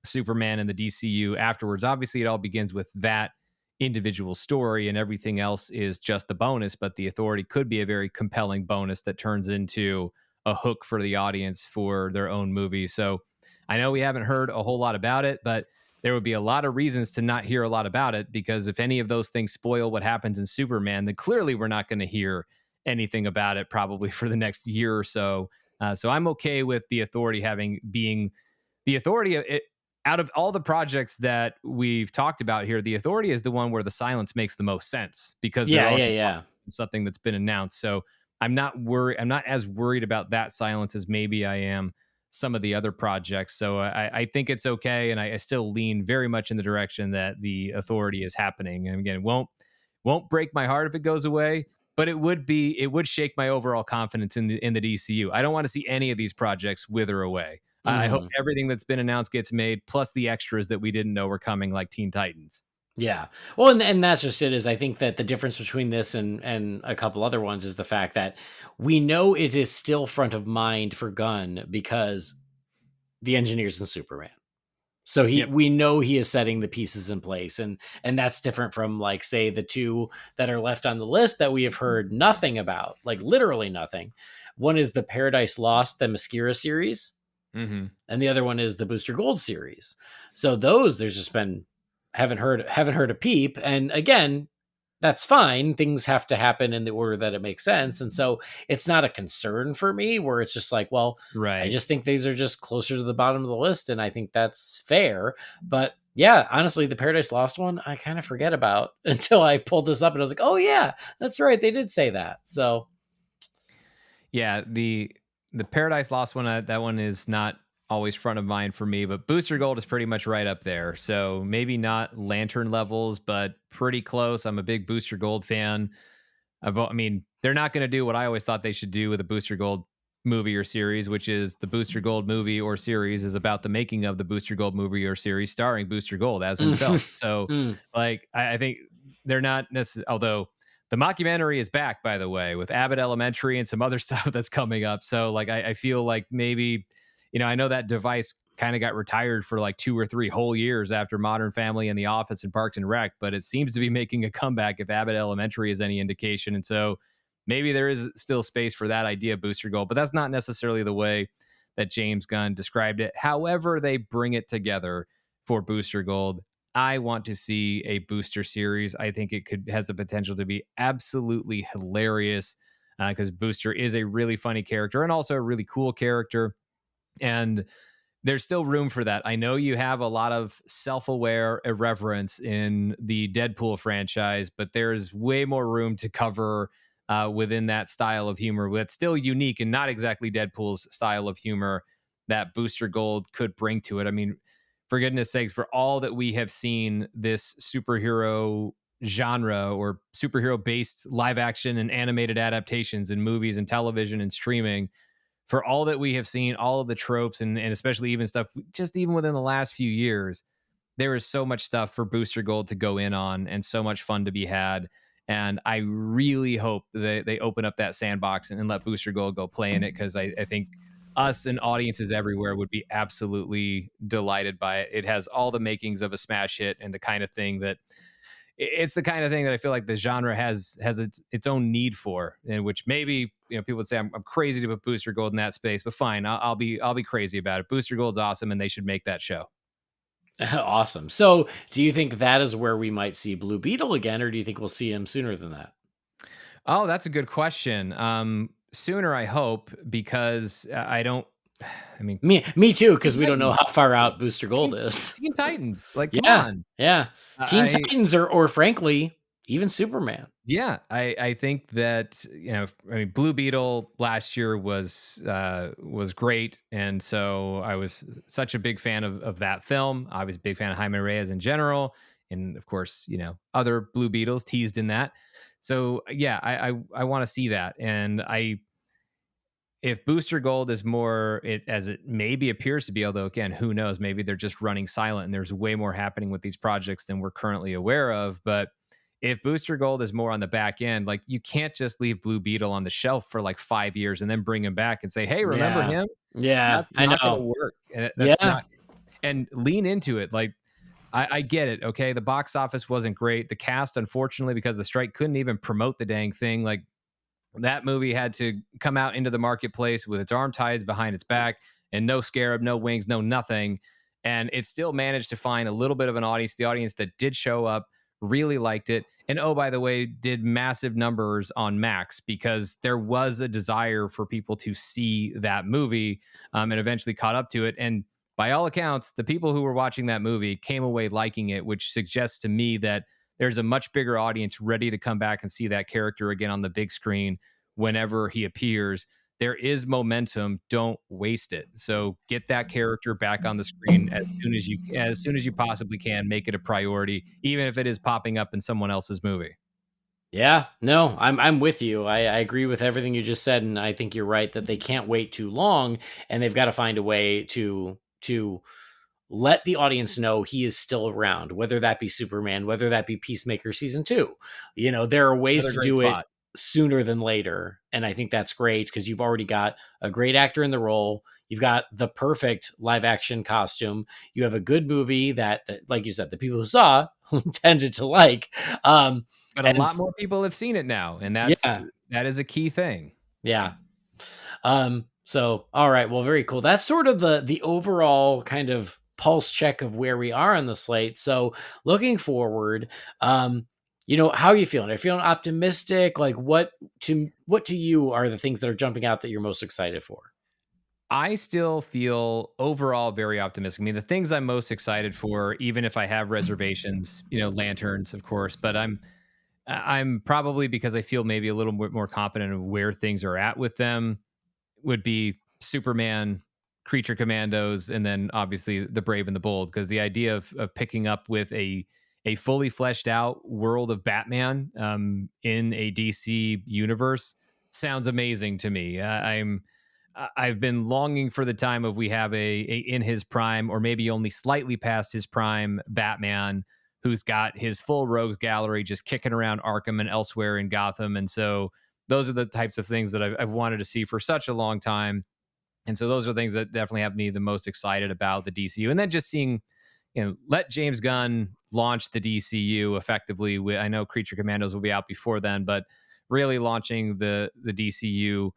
Superman and the DCU afterwards. Obviously, it all begins with that individual story and everything else is just a bonus, but the Authority could be a very compelling bonus that turns into a hook for the audience for their own movie. So I know we haven't heard a whole lot about it, but there would be a lot of reasons to not hear a lot about it, because if any of those things spoil what happens in Superman, then clearly we're not going to hear anything about it probably for the next year or so. So I'm okay with the Authority being the Authority. Out of all the projects that we've talked about here, the Authority is the one where the silence makes the most sense, because they're Yeah, already yeah, yeah. something that's been announced. So I'm not worried. I'm not as worried about that silence as maybe I am some of the other projects. So I think it's okay, and I still lean very much in the direction that the Authority is happening. And again, it won't break my heart if it goes away, but it would shake my overall confidence in the DCU. I don't want to see any of these projects wither away. I hope Mhm. everything that's been announced gets made, plus the extras that we didn't know were coming, like Teen Titans. Yeah. Well, and that's just it. Is I think that the difference between this and a couple other ones is the fact that we know it is still front of mind for Gunn because the engineers in Superman. So Yep. we know he is setting the pieces in place, and that's different from, like, say, the two that are left on the list that we have heard nothing about, like literally nothing. One is the Paradise Lost, the Mascara series, Mm-hmm. and the other one is the Booster Gold series. So those, there's just been haven't heard a peep. And again, that's fine. Things have to happen in the order that it makes sense. And so it's not a concern for me where it's just like, well, I Right. just think these are just closer to the bottom of the list. And I think that's fair. But yeah, honestly, the Paradise Lost one, I kind of forget about until I pulled this up and I was like, oh, yeah, that's right. They did say that. So Yeah, the Paradise Lost one, that one is not always front of mind for me, but Booster Gold is pretty much right up there. So maybe not Lantern levels, but pretty close. I'm a big Booster Gold fan. I mean, they're not going to do what I always thought they should do with a Booster Gold movie or series, which is the Booster Gold movie or series is about the making of the Booster Gold movie or series starring Booster Gold as himself. So, mm, like, I think they're not necessarily, although the mockumentary is back, by the way, with Abbott Elementary and some other stuff that's coming up. So, like, I feel like maybe, I know that device kind of got retired for like 2 or 3 whole years after Modern Family and The Office and Parks and Rec, but it seems to be making a comeback if Abbott Elementary is any indication. And so maybe there is still space for that idea of Booster Gold, but that's not necessarily the way that James Gunn described it. However, they bring it together for Booster Gold. I want to see a booster series. I think it has the potential to be absolutely hilarious, because Booster is a really funny character and also a really cool character. And there's still room for that. I know you have a lot of self-aware irreverence in the Deadpool franchise, but there's way more room to cover within that style of humor that's still unique and not exactly Deadpool's style of humor that Booster Gold could bring to it. I mean, for goodness sakes, for all that we have seen this superhero genre or superhero based live action and animated adaptations in movies and television and streaming, for all that we have seen, all of the tropes and especially even stuff just even within the last few years, there is so much stuff for Booster Gold to go in on and so much fun to be had. And I really hope that they open up that sandbox and let Booster Gold go play in it, because I think us and audiences everywhere would be absolutely delighted by it. It has all the makings of a smash hit and the kind of thing that it's the kind of thing that I feel like the genre has its own need for, and which maybe people would say I'm crazy to put Booster Gold in that space, but fine, I'll be crazy about it. Booster Gold's awesome, and they should make that show. awesome. So do you think that is where we might see Blue Beetle again, or do you think we'll see him sooner than that? Oh, that's a good question. Sooner, I hope, because I don't. I mean, Me too, Teen because we don't know Titans, how far out Booster Gold Teen, is. Teen Titans, like come Yeah, on. yeah. Teen I Titans, or frankly, even Superman. Yeah, I think that I mean Blue Beetle last year was great, and so I was such a big fan of that film. I was a big fan of Jaime Reyes in general, and of course other Blue Beetles teased in that. So yeah, I want to see that, and if Booster Gold is more as it maybe appears to be, although again, who knows? Maybe they're just running silent and there's way more happening with these projects than we're currently aware of. But if Booster Gold is more on the back end, like you can't just leave Blue Beetle on the shelf for like 5 years and then bring him back and say, "Hey, remember Yeah, him?" yeah, That's I not going to know. work. That's Yeah, not, and lean into it. Like I get it. Okay. The box office wasn't great. The cast, unfortunately, because the strike couldn't even promote the dang thing. Like, that movie had to come out into the marketplace with its arm tied behind its back and no scarab, no wings, no nothing. And it still managed to find a little bit of an audience. The audience that did show up really liked it. And oh, by the way, did massive numbers on Max because there was a desire for people to see that movie, and eventually caught up to it. And by all accounts, the people who were watching that movie came away liking it, which suggests to me that there's a much bigger audience ready to come back and see that character again on the big screen whenever he appears. There is momentum. Don't waste it. So get that character back on the screen as soon as you possibly can. Make it a priority, even if it is popping up in someone else's movie. Yeah, no, I'm with you. I agree with everything you just said, and I think you're right that they can't wait too long, and they've got to find a way to let the audience know he is still around, whether that be Superman, whether that be Peacemaker season 2. You know, there are ways Another to great do it spot. sooner than later, and I think that's great because you've already got a great actor in the role. You've got the perfect live action costume. You have a good movie that like you said, the people who saw tended to like. But a And lot more people have seen it now, and yeah, that is a key thing. yeah. So all right, well, very cool. That's sort of the overall kind of pulse check of where we are on the slate. So looking forward, how are you feeling? Are you feeling optimistic? Like what to you are the things that are jumping out that you're most excited for? I still feel overall very optimistic. I mean, the things I'm most excited for, even if I have reservations, lanterns, of course, but I'm probably, because I feel maybe a little bit more confident of where things are at with them, would be Superman, Creature Commandos, and then obviously the Brave and the Bold. Because the idea of picking up with a fully fleshed out world of Batman, in a DC universe sounds amazing to me. I've been longing for the time of we have a in his prime, or maybe only slightly past his prime, Batman who's got his full rogues gallery just kicking around Arkham and elsewhere in Gotham. And so those are the types of things that I've wanted to see for such a long time. And so those are things that definitely have me the most excited about the DCU. And then just seeing, let James Gunn launch the DCU effectively. I know Creature Commandos will be out before then, but really launching the DCU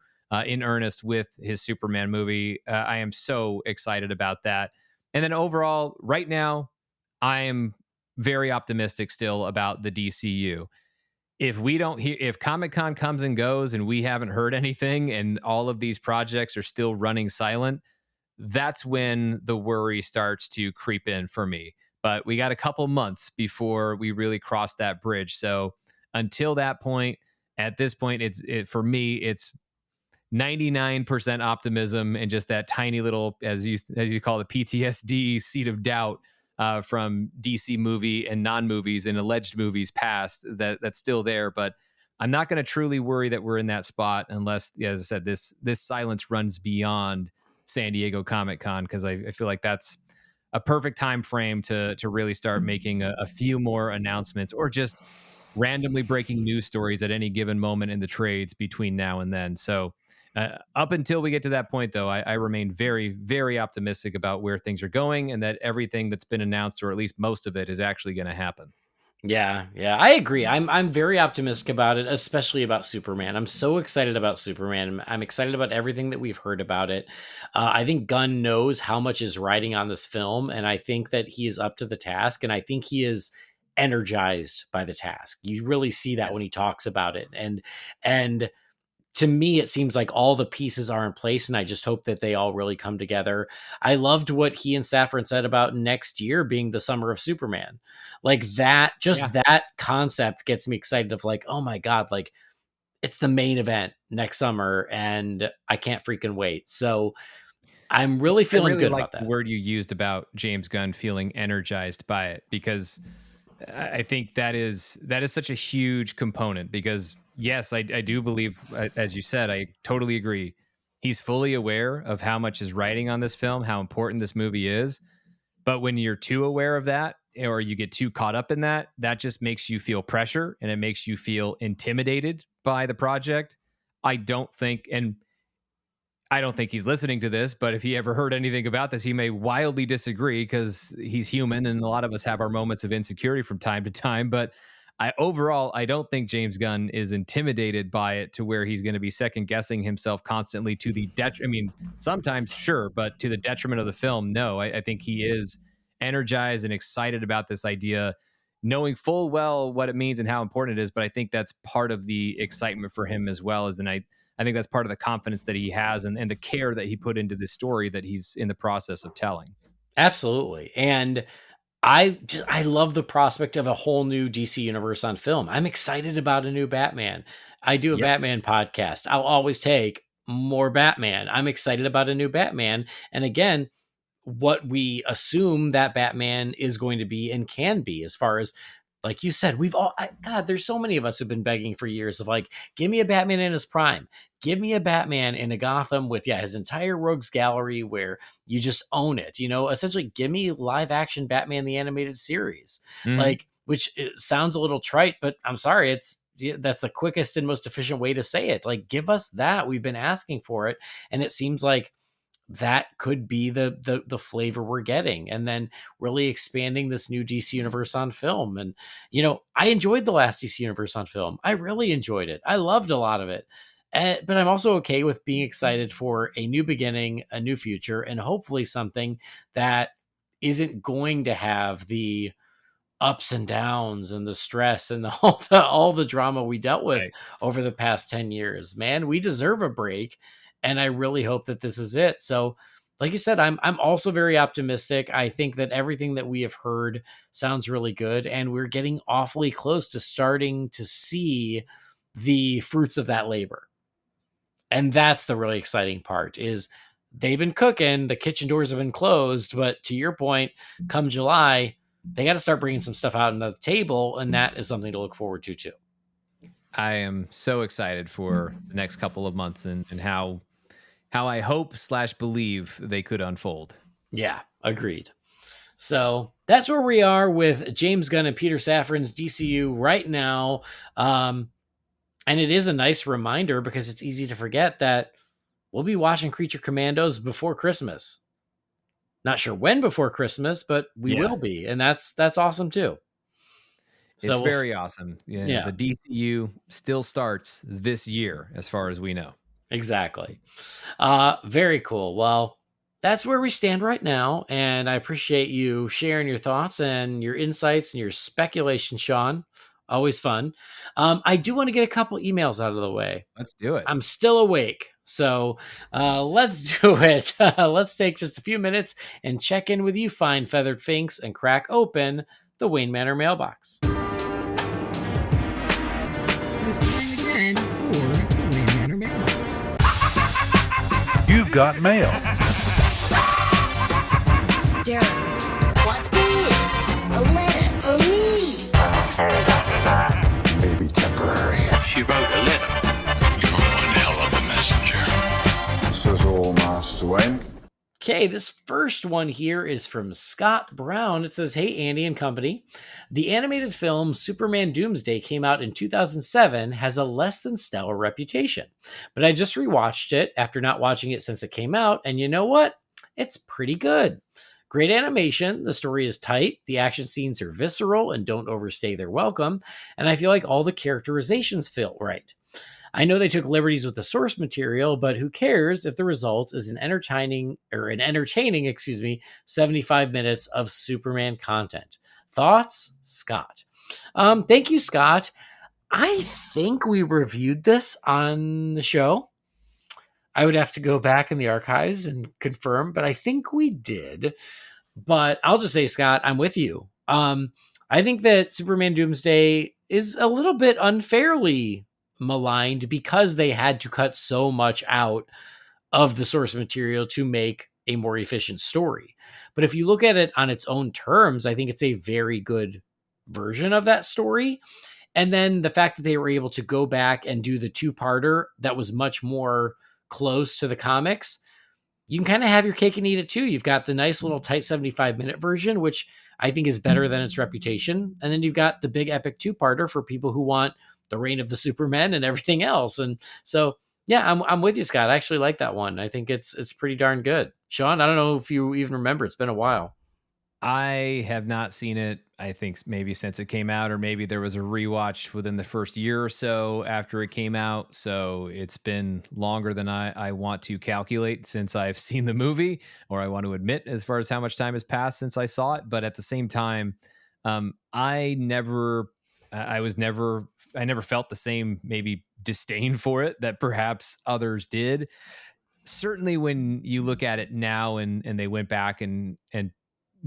in earnest with his Superman movie. I am so excited about that. And then overall, right now, I am very optimistic still about the DCU. If we don't hear, if Comic-Con comes and goes and we haven't heard anything and all of these projects are still running silent, that's when the worry starts to creep in for me. But we got a couple months before we really cross that bridge. So until that point, at this point, for me, it's 99% optimism and just that tiny little, as you call it, PTSD seed of doubt from DC movie and non-movies and alleged movies past that's still there. But I'm not going to truly worry that we're in that spot unless, as I said, this silence runs beyond San Diego Comic-Con, because I feel like that's a perfect time frame to really start making a few more announcements, or just randomly breaking news stories at any given moment in the trades between now and then. So up until we get to that point, though, I remain very, very optimistic about where things are going, and that everything that's been announced, or at least most of it, is actually going to happen. Yeah, yeah, I agree. I'm very optimistic about it, especially about Superman. I'm so excited about Superman. I'm excited about everything that we've heard about it. I think Gunn knows how much is riding on this film, and I think that he is up to the task, and I think he is energized by the task. You really see that when Yes. he talks about it, and to me, it seems like all the pieces are in place, and I just hope that they all really come together. I loved what he and Safran said about next year being the summer of Superman. Like that, just Yeah. that concept gets me excited of like, oh my God, like it's the main event next summer, and I can't freaking wait. So I'm really I feeling really good like about the that. word you used about James Gunn feeling energized by it, because I think that is such a huge component. Because yes, I do believe, as you said, I totally agree. He's fully aware of how much is writing on this film, how important this movie is. But when you're too aware of that, or you get too caught up in that, that just makes you feel pressure and it makes you feel intimidated by the project. I don't think, and I don't think he's listening to this, but if he ever heard anything about this, he may wildly disagree because he's human and a lot of us have our moments of insecurity from time to time. But overall, I don't think James Gunn is intimidated by it to where he's going to be second guessing himself constantly to the detriment. I mean, sometimes, sure, but to the detriment of the film, no. I think he is energized and excited about this idea, knowing full well what it means and how important it is. But I think that's part of the excitement for him as well. I think that's part of the confidence that he has and the care that he put into this story that he's in the process of telling. Absolutely. And I love the prospect of a whole new DC universe on film. I'm excited about a new Batman. I do a Yep. Batman podcast. I'll always take more Batman. I'm excited about a new Batman. And again, what we assume that Batman is going to be and can be, as far as, like you said, God, there's so many of us who've been begging for years of like, give me a Batman in his prime. Give me a Batman in a Gotham with, his entire rogues gallery where you just own it. Essentially give me live action Batman, the animated series, Mhm. like, which sounds a little trite, but I'm sorry. That's the quickest and most efficient way to say it. Like, give us that. We've been asking for it. And it seems like that could be the flavor we're getting, and then really expanding this new DC universe on film. And I enjoyed the last DC universe on film. I really enjoyed it. I loved a lot of it. But I'm also okay with being excited for a new beginning, a new future, and hopefully something that isn't going to have the ups and downs and the stress and all the drama we dealt with Right. over the past 10 years. Man, we deserve a break, and I really hope that this is it. So, like you said, I'm also very optimistic. I think that everything that we have heard sounds really good, and we're getting awfully close to starting to see the fruits of that labor. And that's the really exciting part, is they've been cooking, the kitchen doors have been closed, but to your point, come July, they got to start bringing some stuff out on the table, and that is something to look forward to too. I am so excited for the next couple of months and how I hope / believe they could unfold. Yeah, agreed. So that's where we are with James Gunn and Peter Safran's DCU right now. And it is a nice reminder, because it's easy to forget that we'll be watching Creature Commandos before Christmas. Not sure when before Christmas, but we will be. And that's awesome too. So It's very awesome. yeah, The DCU still starts this year, as far as we know. exactly. Very cool. Well, that's where we stand right now. And I appreciate you sharing your thoughts and your insights and your speculation, Sean. Always fun. I do want to get a couple emails out of the way. Let's do it. I'm still awake. So let's do it. Let's take just a few minutes and check in with you, fine feathered finks, and crack open the Wayne Manor mailbox. It's time again for the Wayne Manor mailbox. You've got mail. Derek, what is a letter for me? Maybe temporary. She wrote a letter. You're one hell of a messenger. This is all, Master Wayne. Okay, this first one here is from Scott Brown. It says, "Hey, Andy and company. The animated film Superman Doomsday came out in 2007, has a less than stellar reputation. But I just rewatched it after not watching it since it came out, and you know what? It's pretty good. Great animation, the story is tight, the action scenes are visceral and don't overstay their welcome, and I feel like all the characterizations feel right. I know they took liberties with the source material, but who cares if the result is an entertaining 75 minutes of Superman content. Thoughts, Scott?" Thank you, Scott. I think we reviewed this on the show. I would have to go back in the archives and confirm, but I think we did. But I'll just say, Scott, I'm with you. I think that Superman Doomsday is a little bit unfairly maligned because they had to cut so much out of the source material to make a more efficient story. But if you look at it on its own terms, I think it's a very good version of that story. And then the fact that they were able to go back and do the two-parter that was much more close to the comics, you can kind of have your cake and eat it too. You've got the nice little tight 75-minute version, which I think is better than its reputation. And then you've got the big epic two-parter for people who want the reign of the Supermen and everything else. And so Yeah, I'm with you, Scott. I actually like that one. I think it's pretty darn good. Sean, I don't know if you even remember. It's been a while. I have not seen it, I think maybe since it came out, or maybe there was a rewatch within the first year or so after it came out. So it's been longer than I want to calculate since I've seen the movie, or I want to admit as far as how much time has passed since I saw it. But at the same time, I never, I was never, I never felt the same maybe disdain for it that perhaps others did. Certainly when you look at it now and they went back and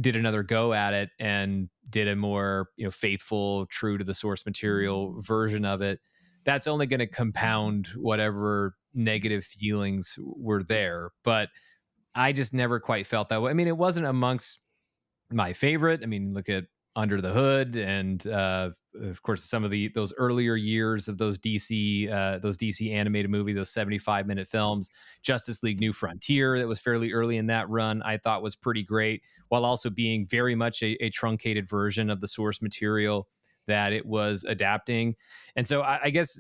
did another go at it and did a more, faithful, true to the source material version of it, that's only going to compound whatever negative feelings were there. But I just never quite felt that way. I mean, it wasn't amongst my favorite. I mean, look at Under the Hood, and of course some of those earlier years of those DC animated movie, those 75-minute films. Justice League New Frontier, that was fairly early in that run, I thought was pretty great, while also being very much a truncated version of the source material that it was adapting. And so I guess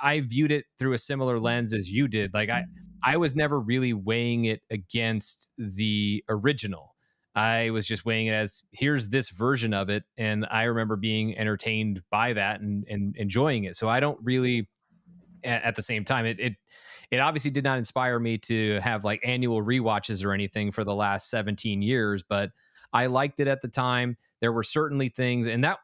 I viewed it through a similar lens as you did. Like I was never really weighing it against the original. I was just weighing it as, here's this version of it, and I remember being entertained by that and enjoying it. So I don't really, at the same time, it obviously did not inspire me to have like annual rewatches or anything for the last 17 years, but I liked it at the time. There were certainly things, and that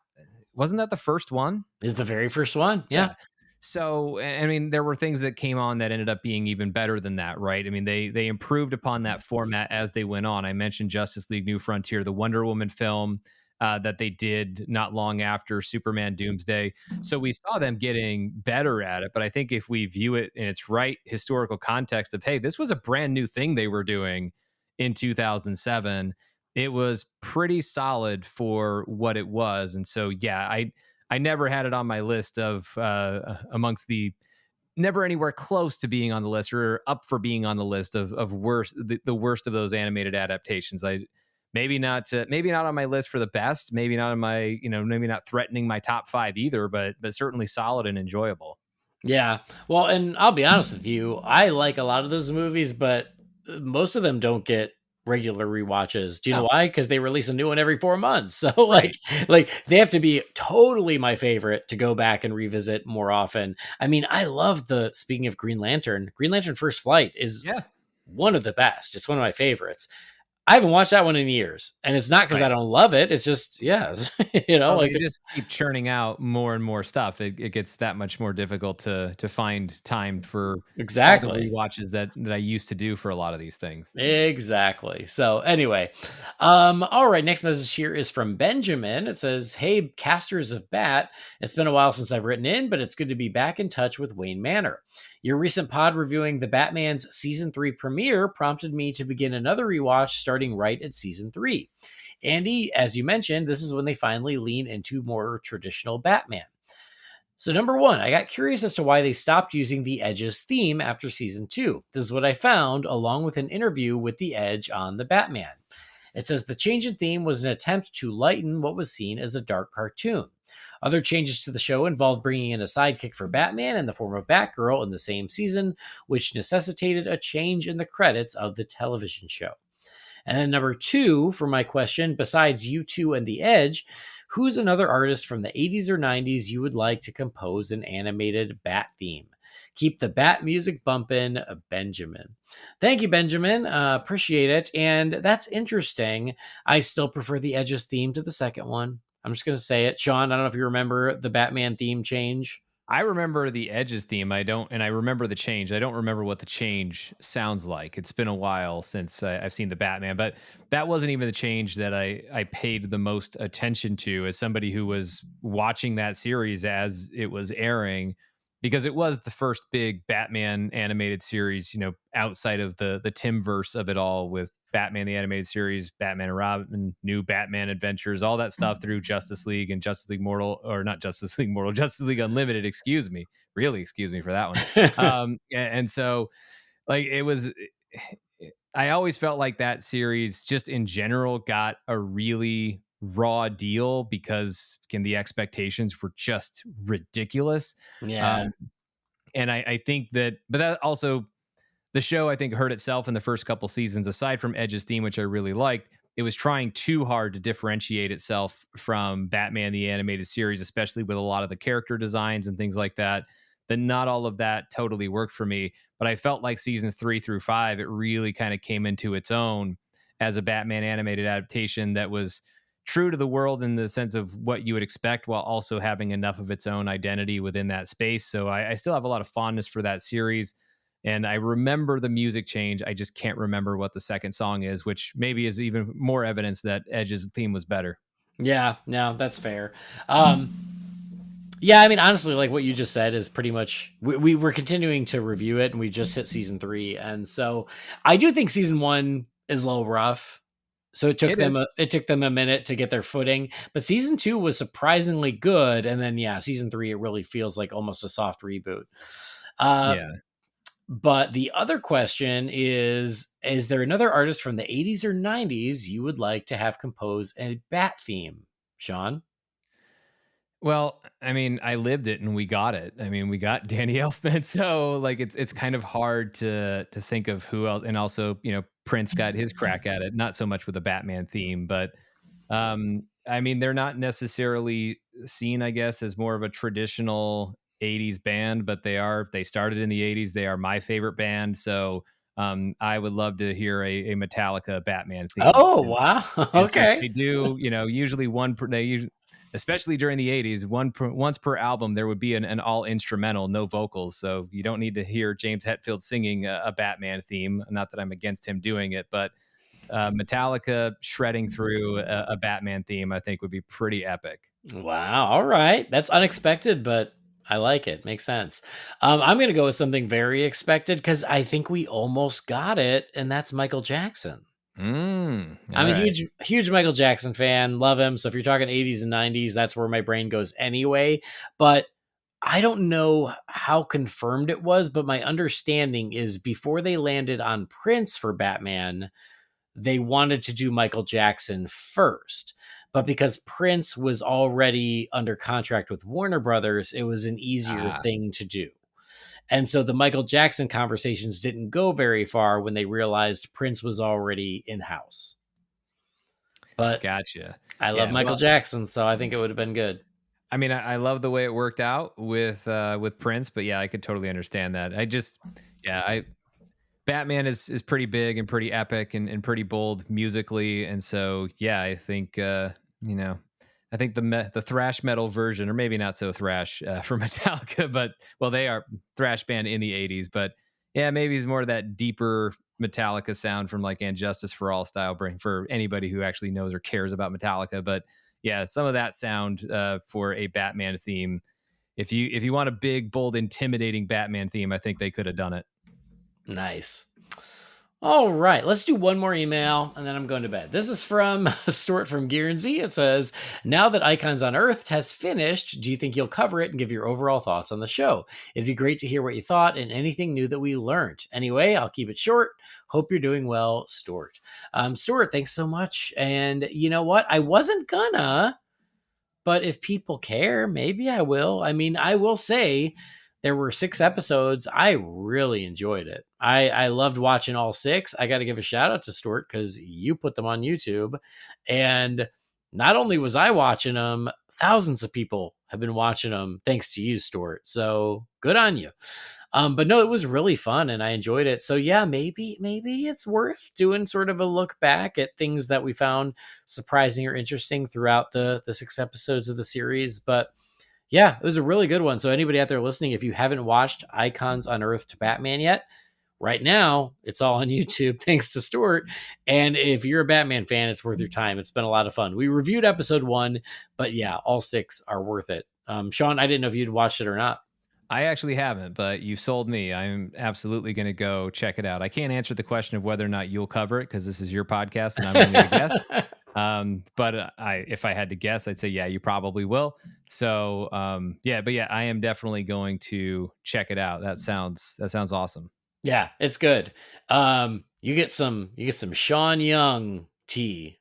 wasn't that the first one. Is the very first one? Yeah. So, I mean, there were things that came on that ended up being even better than that, right? I mean, they improved upon that format as they went on. I mentioned Justice League New Frontier, the Wonder Woman film that they did not long after Superman Doomsday. So we saw them getting better at it. But I think if we view it in its right historical context of, hey, this was a brand new thing they were doing in 2007, it was pretty solid for what it was. And so, yeah, I never had it on my list of amongst the, never anywhere close to being on the list or up for being on the list of worst, the worst of those animated adaptations. Maybe not on my list for the best, maybe not on my, maybe not threatening my top 5 either, but certainly solid and enjoyable. Yeah. Well, and I'll be honest with you, I like a lot of those movies, but most of them don't get regular rewatches. Do you know No. why? Because they release a new one every 4 months. So Right. like they have to be totally my favorite to go back and revisit more often. I mean, I love speaking of Green Lantern First Flight is Yeah. one of the best. It's one of my favorites. I haven't watched that one in years, and it's not because Right. I don't love it. It's just, yeah, Well, like they just keep churning out more and more stuff. It gets that much more difficult to find time for all the exactly. rewatches that I used to do for a lot of these things. Exactly. So anyway, all right. Next message here is from Benjamin. It says, "Hey, casters of Bat. It's been a while since I've written in, but it's good to be back in touch with Wayne Manor. Your recent pod reviewing the Batman's season 3 premiere prompted me to begin another rewatch, starting right at season 3. Andy, as you mentioned, this is when they finally lean into more traditional Batman. So, number one, I got curious as to why they stopped using the Edge's theme after season 2. This is what I found, along with an interview with the Edge on the Batman. It says the change in theme was an attempt to lighten what was seen as a dark cartoon. Other changes to the show involved bringing in a sidekick for Batman in the form of Batgirl in the same season, which necessitated a change in the credits of the television show. And then number two, for my question, besides U2 and The Edge, who's another artist from the 80s or 90s you would like to compose an animated Bat theme? Keep the Bat music bumpin', Benjamin." Thank you, Benjamin. Appreciate it. And that's interesting. I still prefer the Edge's theme to the second one. I'm just going to say it. Sean, I don't know if you remember the Batman theme change. I remember the Edges theme. I don't, and I remember the change. I don't remember what the change sounds like. It's been a while since I've seen the Batman, but that wasn't even the change that I paid the most attention to as somebody who was watching that series as it was airing, because it was the first big Batman animated series, outside of the Timverse of it all, with Batman the Animated Series, Batman and Robin, New Batman Adventures, all that stuff through Justice League and Justice League Mortal, or not Justice League Mortal, Justice League Unlimited. Excuse me, really, excuse me for that one. And so, like, it was. I always felt like that series, just in general, got a really raw deal because the expectations were just ridiculous. Yeah. And I think that, but that also, the show I think hurt itself in the first couple seasons. Aside from Edge's theme, which I really liked, it was trying too hard to differentiate itself from Batman the Animated Series, especially with a lot of the character designs and things like that. Then not all of that totally worked for me, but I felt like seasons 3 through 5, it really kind of came into its own as a Batman animated adaptation that was true to the world in the sense of what you would expect, while also having enough of its own identity within that space. So I still have a lot of fondness for that series. And I remember the music change. I just can't remember what the second song is, which maybe is even more evidence that Edge's theme was better. Yeah, no, that's fair. Yeah, I mean, honestly, like what you just said is pretty much, we were continuing to review it and we just hit season 3. And so I do think season 1 is a little rough. So it took them a minute to get their footing, but season 2 was surprisingly good. And then, yeah, season 3, it really feels like almost a soft reboot. Yeah. But the other question is there another artist from the 80s or 90s you would like to have compose a Bat theme, Sean? Well, I mean, I lived it and we got it. I mean, we got Danny Elfman, so like it's kind of hard to think of who else. And also, Prince got his crack at it, not so much with a Batman theme, but I mean, they're not necessarily seen, I guess, as more of a traditional 80s band, but they started in the 80s. They are my favorite band, so I would love to hear a Metallica Batman theme. Oh, wow. And since Okay. they do, usually especially during the 80s, once per album, there would be an all instrumental, no vocals. So you don't need to hear James Hetfield singing a Batman theme. Not that I'm against him doing it, but Metallica shredding through a Batman theme, I think would be pretty epic. Wow. All right. That's unexpected, but I like it. Makes sense. I'm going to go with something very expected because I think we almost got it, and that's Michael Jackson. I'm a huge Michael Jackson fan. Love him. So if you're talking 80s and 90s, that's where my brain goes anyway. But I don't know how confirmed it was, but my understanding is before they landed on Prince for Batman, they wanted to do Michael Jackson first. But because Prince was already under contract with Warner Brothers, it was an easier thing to do. And so the Michael Jackson conversations didn't go very far when they realized Prince was already in-house. But gotcha. I love Michael Jackson, so I think it would have been good. I mean, I love the way it worked out with Prince, but yeah, I could totally understand that. Batman is pretty big and pretty epic and pretty bold musically, and so yeah, I think I think the thrash metal version, or maybe not so thrash for Metallica, but they are thrash band in the 80s, but yeah, maybe it's more of that deeper Metallica sound from like And Justice for All style bring for anybody who actually knows or cares about Metallica. But yeah, some of that sound for a Batman theme. If you want a big, bold, intimidating Batman theme, I think they could have done it. Nice. All right, let's do one more email and then I'm going to bed. This is from Stuart from Guernsey. It says, now that Icons on Earth has finished, do you think you'll cover it and give your overall thoughts on the show? It'd be great to hear what you thought and anything new that we learned. Anyway, I'll keep it short. Hope you're doing well, Stuart. Stuart, thanks so much. And you know what? I wasn't gonna, but if people care, maybe I will. I mean, I will say, there were 6 episodes. I really enjoyed it. I loved watching all 6. I got to give a shout out to Stuart because you put them on YouTube. And not only was I watching them, thousands of people have been watching them thanks to you, Stuart. So good on you. But no, it was really fun and I enjoyed it. So yeah, maybe it's worth doing sort of a look back at things that we found surprising or interesting throughout the 6 episodes of the series. But yeah, it was a really good one. So anybody out there listening, if you haven't watched Icons Unearthed Batman yet, right now, it's all on YouTube, thanks to Stuart. And if you're a Batman fan, it's worth your time. It's been a lot of fun. We reviewed episode 1, but yeah, all 6 are worth it. Sean, I didn't know if you'd watched it or not. I actually haven't, but you sold me. I'm absolutely going to go check it out. I can't answer the question of whether or not you'll cover it because this is your podcast and I'm only a guest. But if I had to guess, I'd say, yeah, you probably will. So, I am definitely going to check it out. That sounds awesome. Yeah, it's good. You get some Sean Young tea.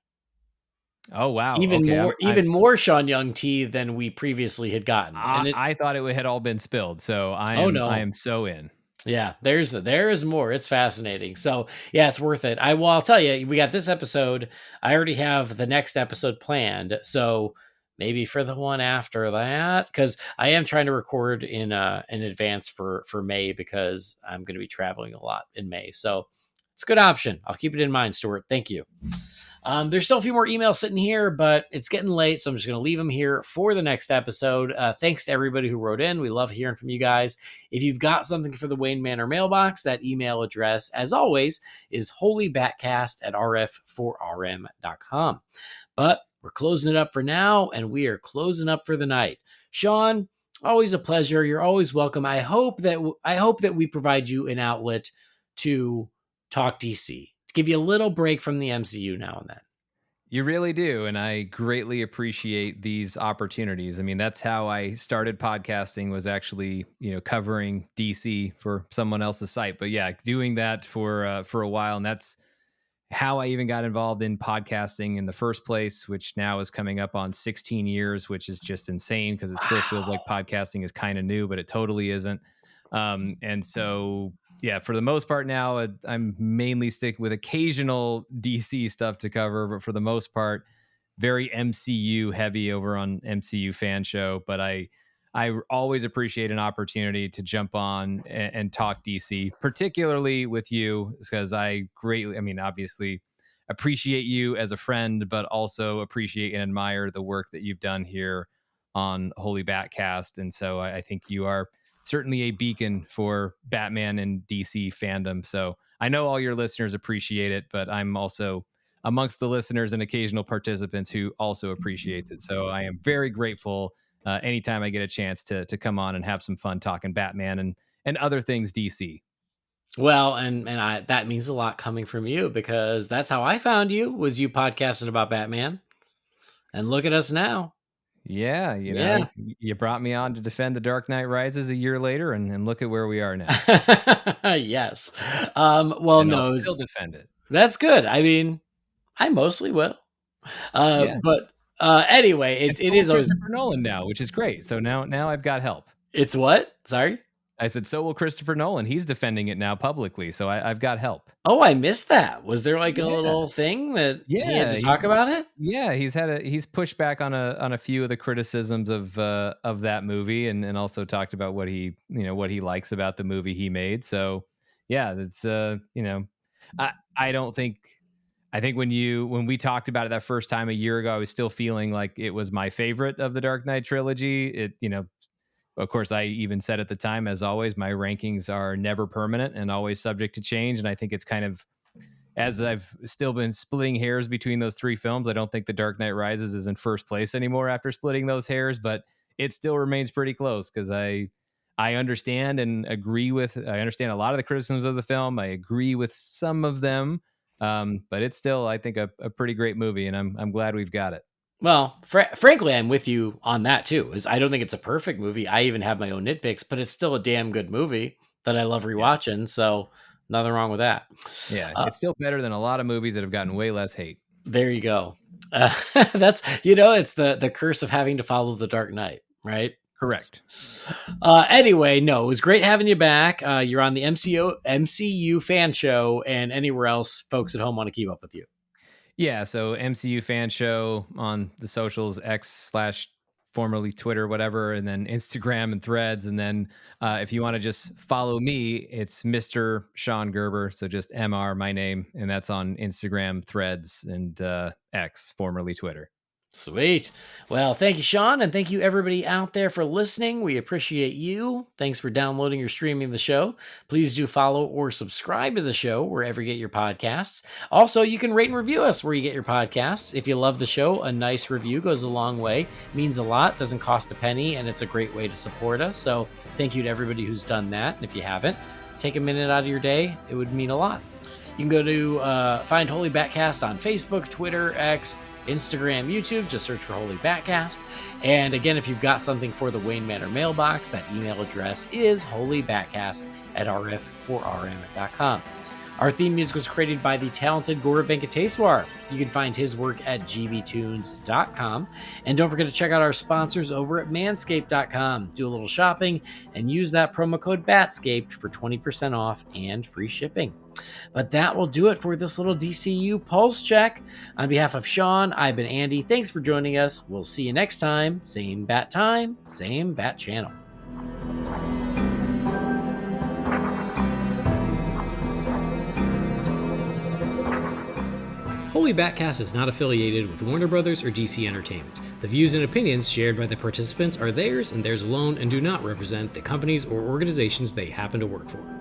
Oh, wow. Even Okay. more, even more Sean Young tea than we previously had gotten. And I thought it had all been spilled. So I oh am no, so in. yeah, there is more. It's fascinating. So yeah, it's worth it. I'll tell you, we got this episode. I already have the next episode planned. So maybe for the one after that, because I am trying to record in advance for May because I'm going to be traveling a lot in May. So it's a good option. I'll keep it in mind, Stuart. Thank you. There's still a few more emails sitting here, but it's getting late, so I'm just going to leave them here for the next episode. Thanks to everybody who wrote in. We love hearing from you guys. If you've got something for the Wayne Manor mailbox, that email address, as always, is holybatcast@rf4rm.com. But we're closing it up for now, and we are closing up for the night. Sean, always a pleasure. You're always welcome. I hope that we provide you an outlet to talk DC, to give you a little break from the MCU now and then. You really do. And I greatly appreciate these opportunities. I mean, that's how I started podcasting, was actually, covering DC for someone else's site. But yeah, doing that for a while. And that's how I even got involved in podcasting in the first place, which now is coming up on 16 years, which is just insane because it still feels like podcasting is kind of new, but it totally isn't. And so, yeah, for the most part now, I'm mainly sticking with occasional DC stuff to cover, but for the most part, very MCU heavy over on MCU Fan Show. But I always appreciate an opportunity to jump on and talk DC, particularly with you, because obviously appreciate you as a friend, but also appreciate and admire the work that you've done here on Holy BatCast. And so I think you are certainly a beacon for Batman and DC fandom. So I know all your listeners appreciate it, but I'm also amongst the listeners and occasional participants who also appreciates it. So I am very grateful anytime I get a chance to come on and have some fun talking Batman and other things DC. Well, and that means a lot coming from you, because that's how I found you, was you podcasting about Batman. And look at us now. Yeah, you brought me on to defend The Dark Knight Rises a year later, and look at where we are now. Yes. Well, And no, I'll still defend it. That's good. I mean, I mostly will. Yeah. But anyway, it is always Christopher Nolan now, which is great. So now I've got help. It's what? Sorry? I said, so will Christopher Nolan. He's defending it now publicly, so I've got help. Oh, I missed that. Was there like a little thing that he had to talk about it? Yeah, he's pushed back on a few of the criticisms of that movie, and also talked about what he likes about the movie he made. So yeah, that's I don't think. I think when we talked about it that first time a year ago, I was still feeling like it was my favorite of the Dark Knight trilogy. Of course, I even said at the time, as always, my rankings are never permanent and always subject to change. And I think it's kind of, as I've still been splitting hairs between those three films, I don't think The Dark Knight Rises is in first place anymore after splitting those hairs, but it still remains pretty close because I understand and agree with, I understand a lot of the criticisms of the film. I agree with some of them, but it's still, I think, a pretty great movie, and I'm glad we've got it. Well, frankly, I'm with you on that too. I don't think it's a perfect movie. I even have my own nitpicks, but it's still a damn good movie that I love rewatching. Yeah. So nothing wrong with that. Yeah, it's still better than a lot of movies that have gotten way less hate. There you go. That's it's the curse of having to follow The Dark Knight, right? Correct. Anyway, no, it was great having you back. You're on the MCU Fan Show, and anywhere else folks at home want to keep up with you. Yeah, so MCU Fan Show on the socials, X / formerly Twitter, whatever, and then Instagram and Threads. And then if you want to just follow me, it's Mr. Sean Gerber. So just MR, my name, and that's on Instagram, Threads, and X, formerly Twitter. Sweet. Well, thank you, Sean, and thank you everybody out there for listening. We appreciate you. Thanks for downloading or streaming the show. Please do follow or subscribe to the show wherever you get your podcasts. Also, you can rate and review us where you get your podcasts. If you love the show, a nice review goes a long way. It means a lot, doesn't cost a penny, and it's a great way to support us. So thank you to everybody who's done that. And if you haven't, take a minute out of your day. It would mean a lot. You can go to find Holy BatCast on Facebook, Twitter, X, Instagram, YouTube. Just search for Holy BatCast. And again, if you've got something for the Wayne Manor mailbox, that email address is holybatcast@rf4rm.com. Our theme music was created by the talented Gaurav Venkateswar. You can find his work at gvtunes.com. And don't forget to check out our sponsors over at manscaped.com. Do a little shopping and use that promo code BATSCAPED for 20% off and free shipping. But that will do it for this little DCU pulse check. On behalf of Sean, I've been Andy. Thanks for joining us. We'll see you next time. Same bat time, same bat channel. Holy BatCast is not affiliated with Warner Brothers or DC Entertainment. The views and opinions shared by the participants are theirs and theirs alone and do not represent the companies or organizations they happen to work for.